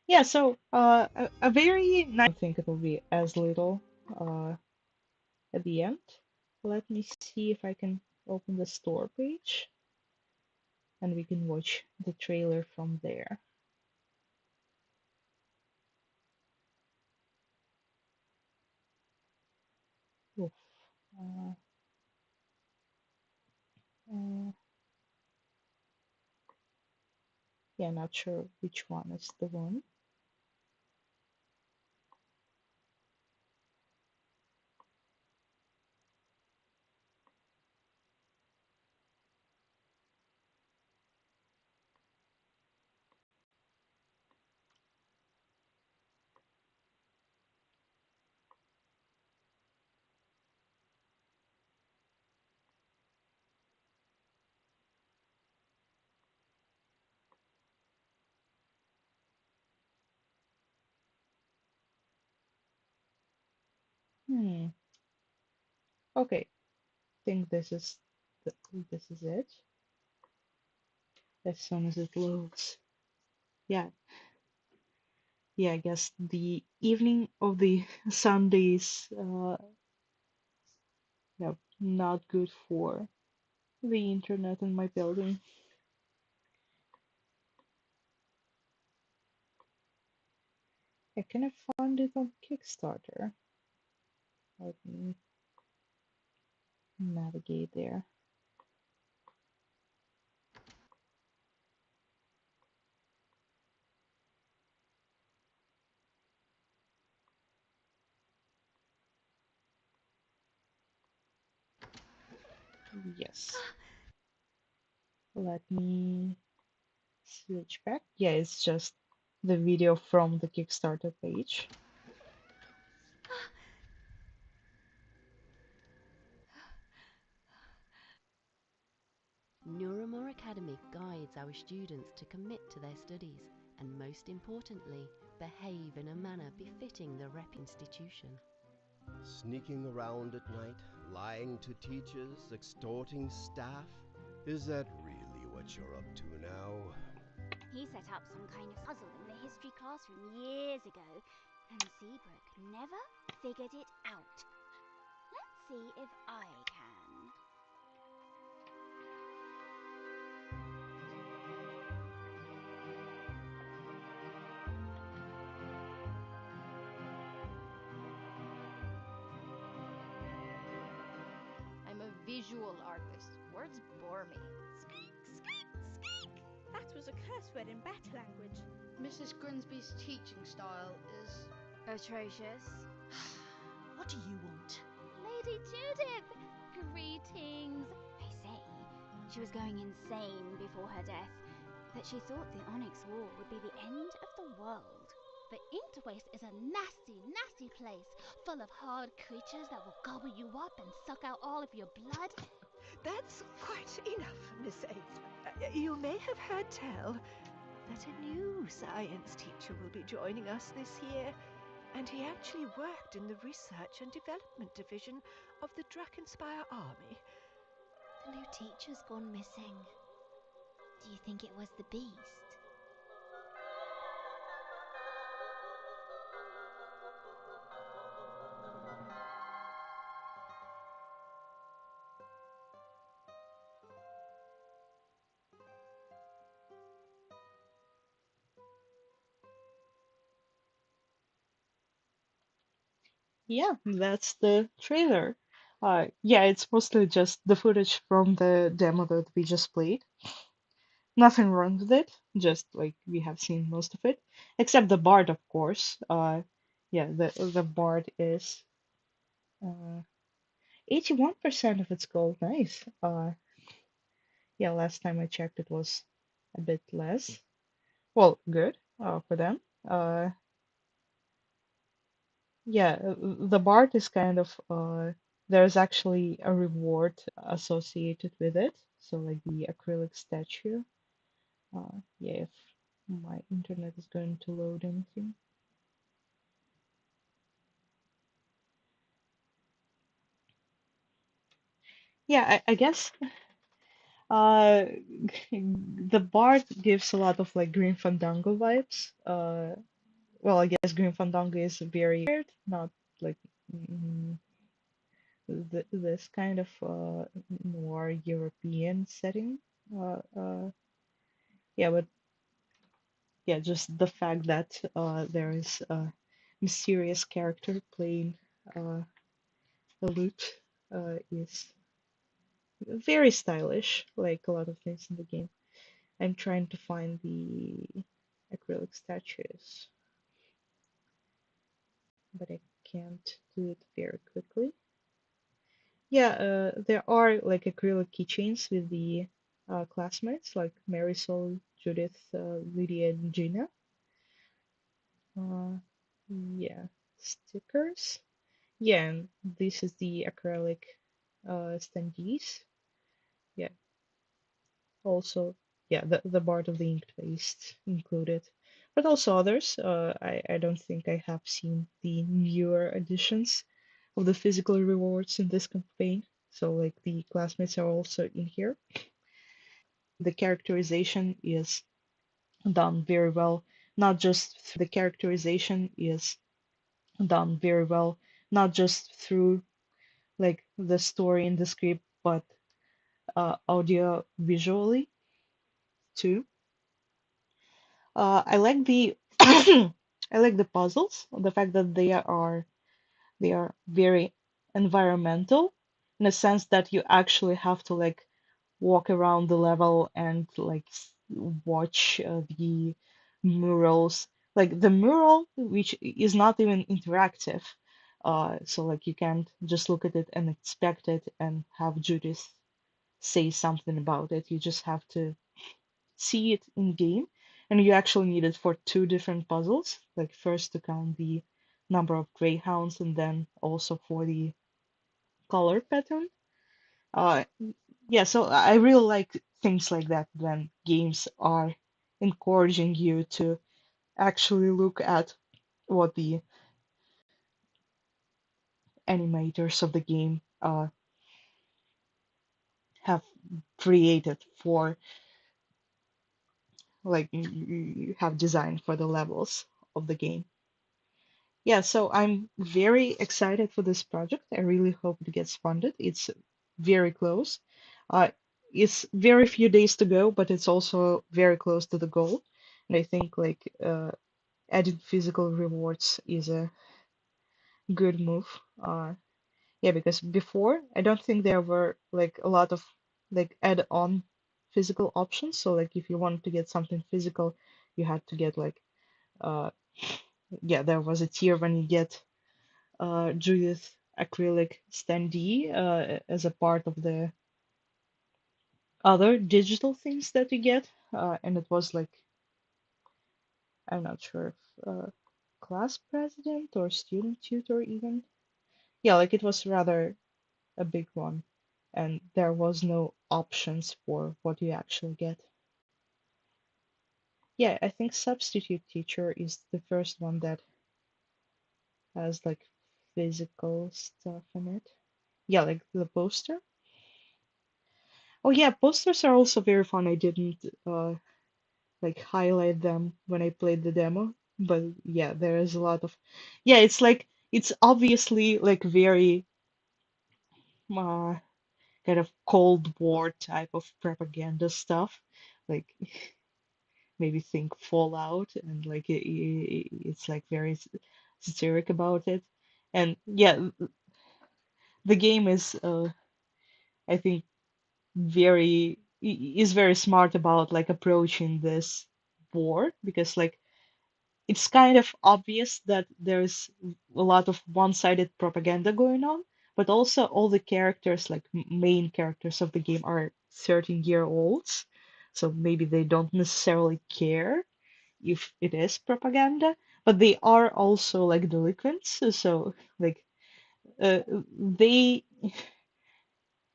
S1: Yeah, so a very nice. I think it will be as little at the end. Let me see if I can open the store page and we can watch the trailer from there. Oof. Uh, uh, yeah, not sure which one is the one. Hmm. Okay, think this is it. As soon as it loads. Yeah, yeah, I guess the evening of the Sundays, yeah, not good for the internet in my building. I can I find it on Kickstarter? Let me navigate there. Yes. Let me switch back. Yeah, it's just the video from the Kickstarter page.
S2: Noiramore Academy guides our students to commit to their studies and, most importantly, behave in a manner befitting the rep institution.
S3: Sneaking around at night, lying to teachers, extorting staff? Is that really what you're up to now?
S4: He set up some kind of puzzle in the history classroom years ago, and Seabrook never figured it out. Let's see if I can.
S11: I'm a visual artist. Words bore me.
S9: Squeak, squeak, squeak! That was a curse word in bat language.
S10: Mrs. Grimsby's teaching style is
S4: Atrocious.
S5: What do you want?
S4: Lady Judith! Greetings! They say she was going insane before her death, that she thought the Onyx War would be the end of the world.
S8: The Interwaste is a nasty, nasty place, full of hard creatures that will gobble you up and suck out all of your blood.
S6: That's quite enough, Miss Ace. You may have heard tell that a new science teacher will be joining us this year, and he actually worked in the Research and Development Division of the Drakenspire Army.
S4: The new teacher's gone missing. Do you think it was the beast?
S1: Yeah, that's the trailer. Yeah, it's mostly just the footage from the demo that we just played. Nothing wrong with it, just like we have seen most of it, except the Bard, of course. Yeah, the Bard is 81% of its gold. Nice. Yeah, last time I checked, it was a bit less. Well, good. For them. Yeah, the Bard is kind of there's actually a reward associated with it. So like the acrylic statue. Yeah, if my internet is going to load anything. Yeah, I guess uh the Bard gives a lot of like Green Fandango vibes. Well, I guess Green Fandango is very weird, not like mm, this kind of more European setting. Yeah, but yeah, just the fact that there is a mysterious character playing a lute is very stylish, like a lot of things in the game. I'm trying to find the acrylic statues, but I can't do it very quickly. Yeah, there are like acrylic keychains with the classmates, like Marisol, Judith, Lydia, and Gina. Uh, yeah, stickers. Yeah, and this is the acrylic standees. Yeah, also, yeah, the Bard of the Inked Waste included, but also others. I don't think I have seen the newer editions of the physical rewards in this campaign. So like the classmates are also in here. The characterization is done very well, not just the characterization is done very well, not just through like the story in the script, but audio visually too. I like the I like the puzzles, the fact that they are very environmental in a sense that you actually have to like walk around the level and like watch the murals. Like the mural, which is not even interactive, so like you can't just look at it and expect it and have Judith say something about it. You just have to see it in game, and you actually need it for two different puzzles. Like first to count the number of greyhounds, and then also for the color pattern. Uh, yeah, so I really like things like that when games are encouraging you to actually look at what the animators of the game have created for, like, you have designed for the levels of the game. Yeah, so I'm very excited for this project. I really hope it gets funded. It's very close. Uh, it's very few days to go, but it's also very close to the goal. And I think like adding physical rewards is a good move. Yeah, because before I don't think there were like a lot of like add-on physical options. So like if you wanted to get something physical, you had to get like uh yeah, there was a tier when you get Judith acrylic standee as a part of the other digital things that you get, and it was like I'm not sure if class president or student tutor even. Yeah, like it was rather a big one, and there was no options for what you actually get. Yeah, I think substitute teacher is the first one that has like physical stuff in it. Yeah, like the poster. Oh yeah, posters are also very fun. I didn't like highlight them when I played the demo, but yeah, there is a lot of yeah, it's like it's obviously like very uh kind of Cold War type of propaganda stuff. Like maybe think Fallout and like it's like very satiric about it. And yeah, the game is I think very is very smart about like approaching this war, because like it's kind of obvious that there's a lot of one-sided propaganda going on, but also all the characters, like main characters of the game, are 13-year-olds, so maybe they don't necessarily care if it is propaganda, but they are also like delinquents, so like they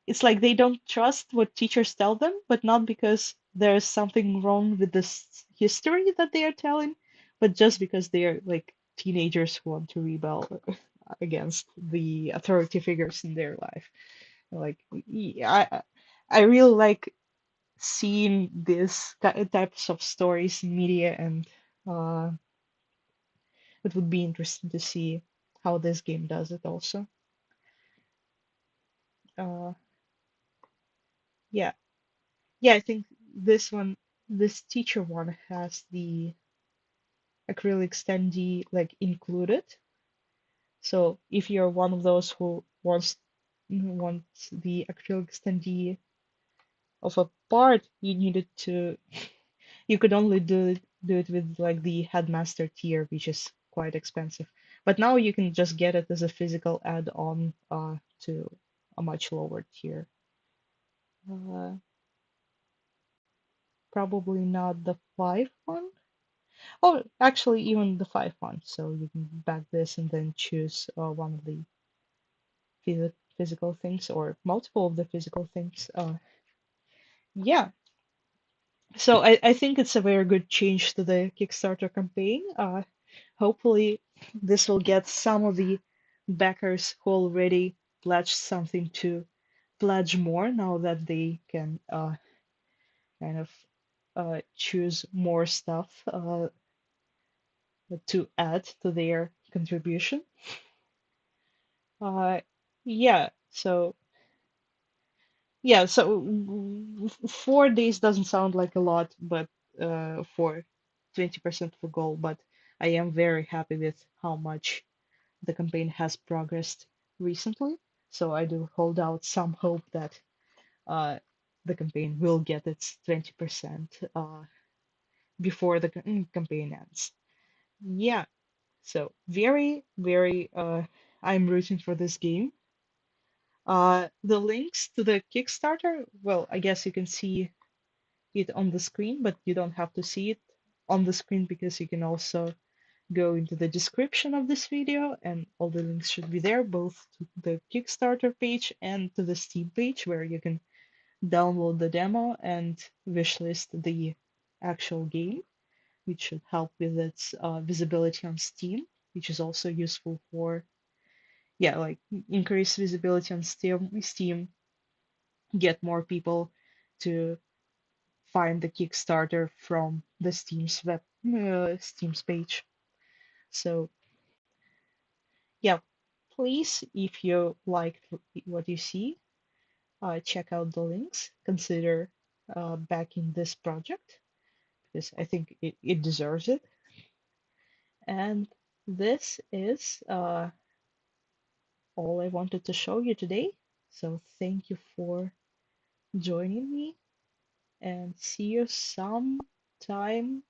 S1: it's like they don't trust what teachers tell them, but not because there's something wrong with this history that they are telling, but just because they are like teenagers who want to rebel against the authority figures in their life. Like, I really like seeing these types of stories in media, and uh, it would be interesting to see how this game does it also. Uh, yeah. Yeah, I think this teacher one has the acrylic standee like included. So if you're one of those who wants the acrylic standee of a part, you could only do it with like the headmaster tier, which is quite expensive. But now you can just get it as a physical add-on to a much lower tier. Uh, Probably not the 5 one. Oh, actually, even the 5 one. So you can back this and then choose one of the physical things or multiple of the physical things. Yeah. So I think it's a very good change to the Kickstarter campaign. Hopefully, this will get some of the backers who already pledged something to pledge more now that they can kind of choose more stuff to add to their contribution. Uh, yeah, so so 4 days doesn't sound like a lot, but for 20% of a goal, but I am very happy with how much the campaign has progressed recently. So I do hold out some hope that uh, the campaign will get its 20% before the campaign ends. Yeah, so very, very, I'm rooting for this game. The links to the Kickstarter, well, I guess you can see it on the screen, but you don't have to see it on the screen because you can also go into the description of this video, and all the links should be there, both to the Kickstarter page and to the Steam page, where you can download the demo and wishlist the actual game, which should help with its visibility on Steam, which is also useful for, yeah, like increase visibility on Steam, get more people to find the Kickstarter from the Steam's page. So yeah, please, if you liked what you see, check out the links. Consider backing this project because I think it deserves it. And this is all I wanted to show you today. So thank you for joining me, and see you sometime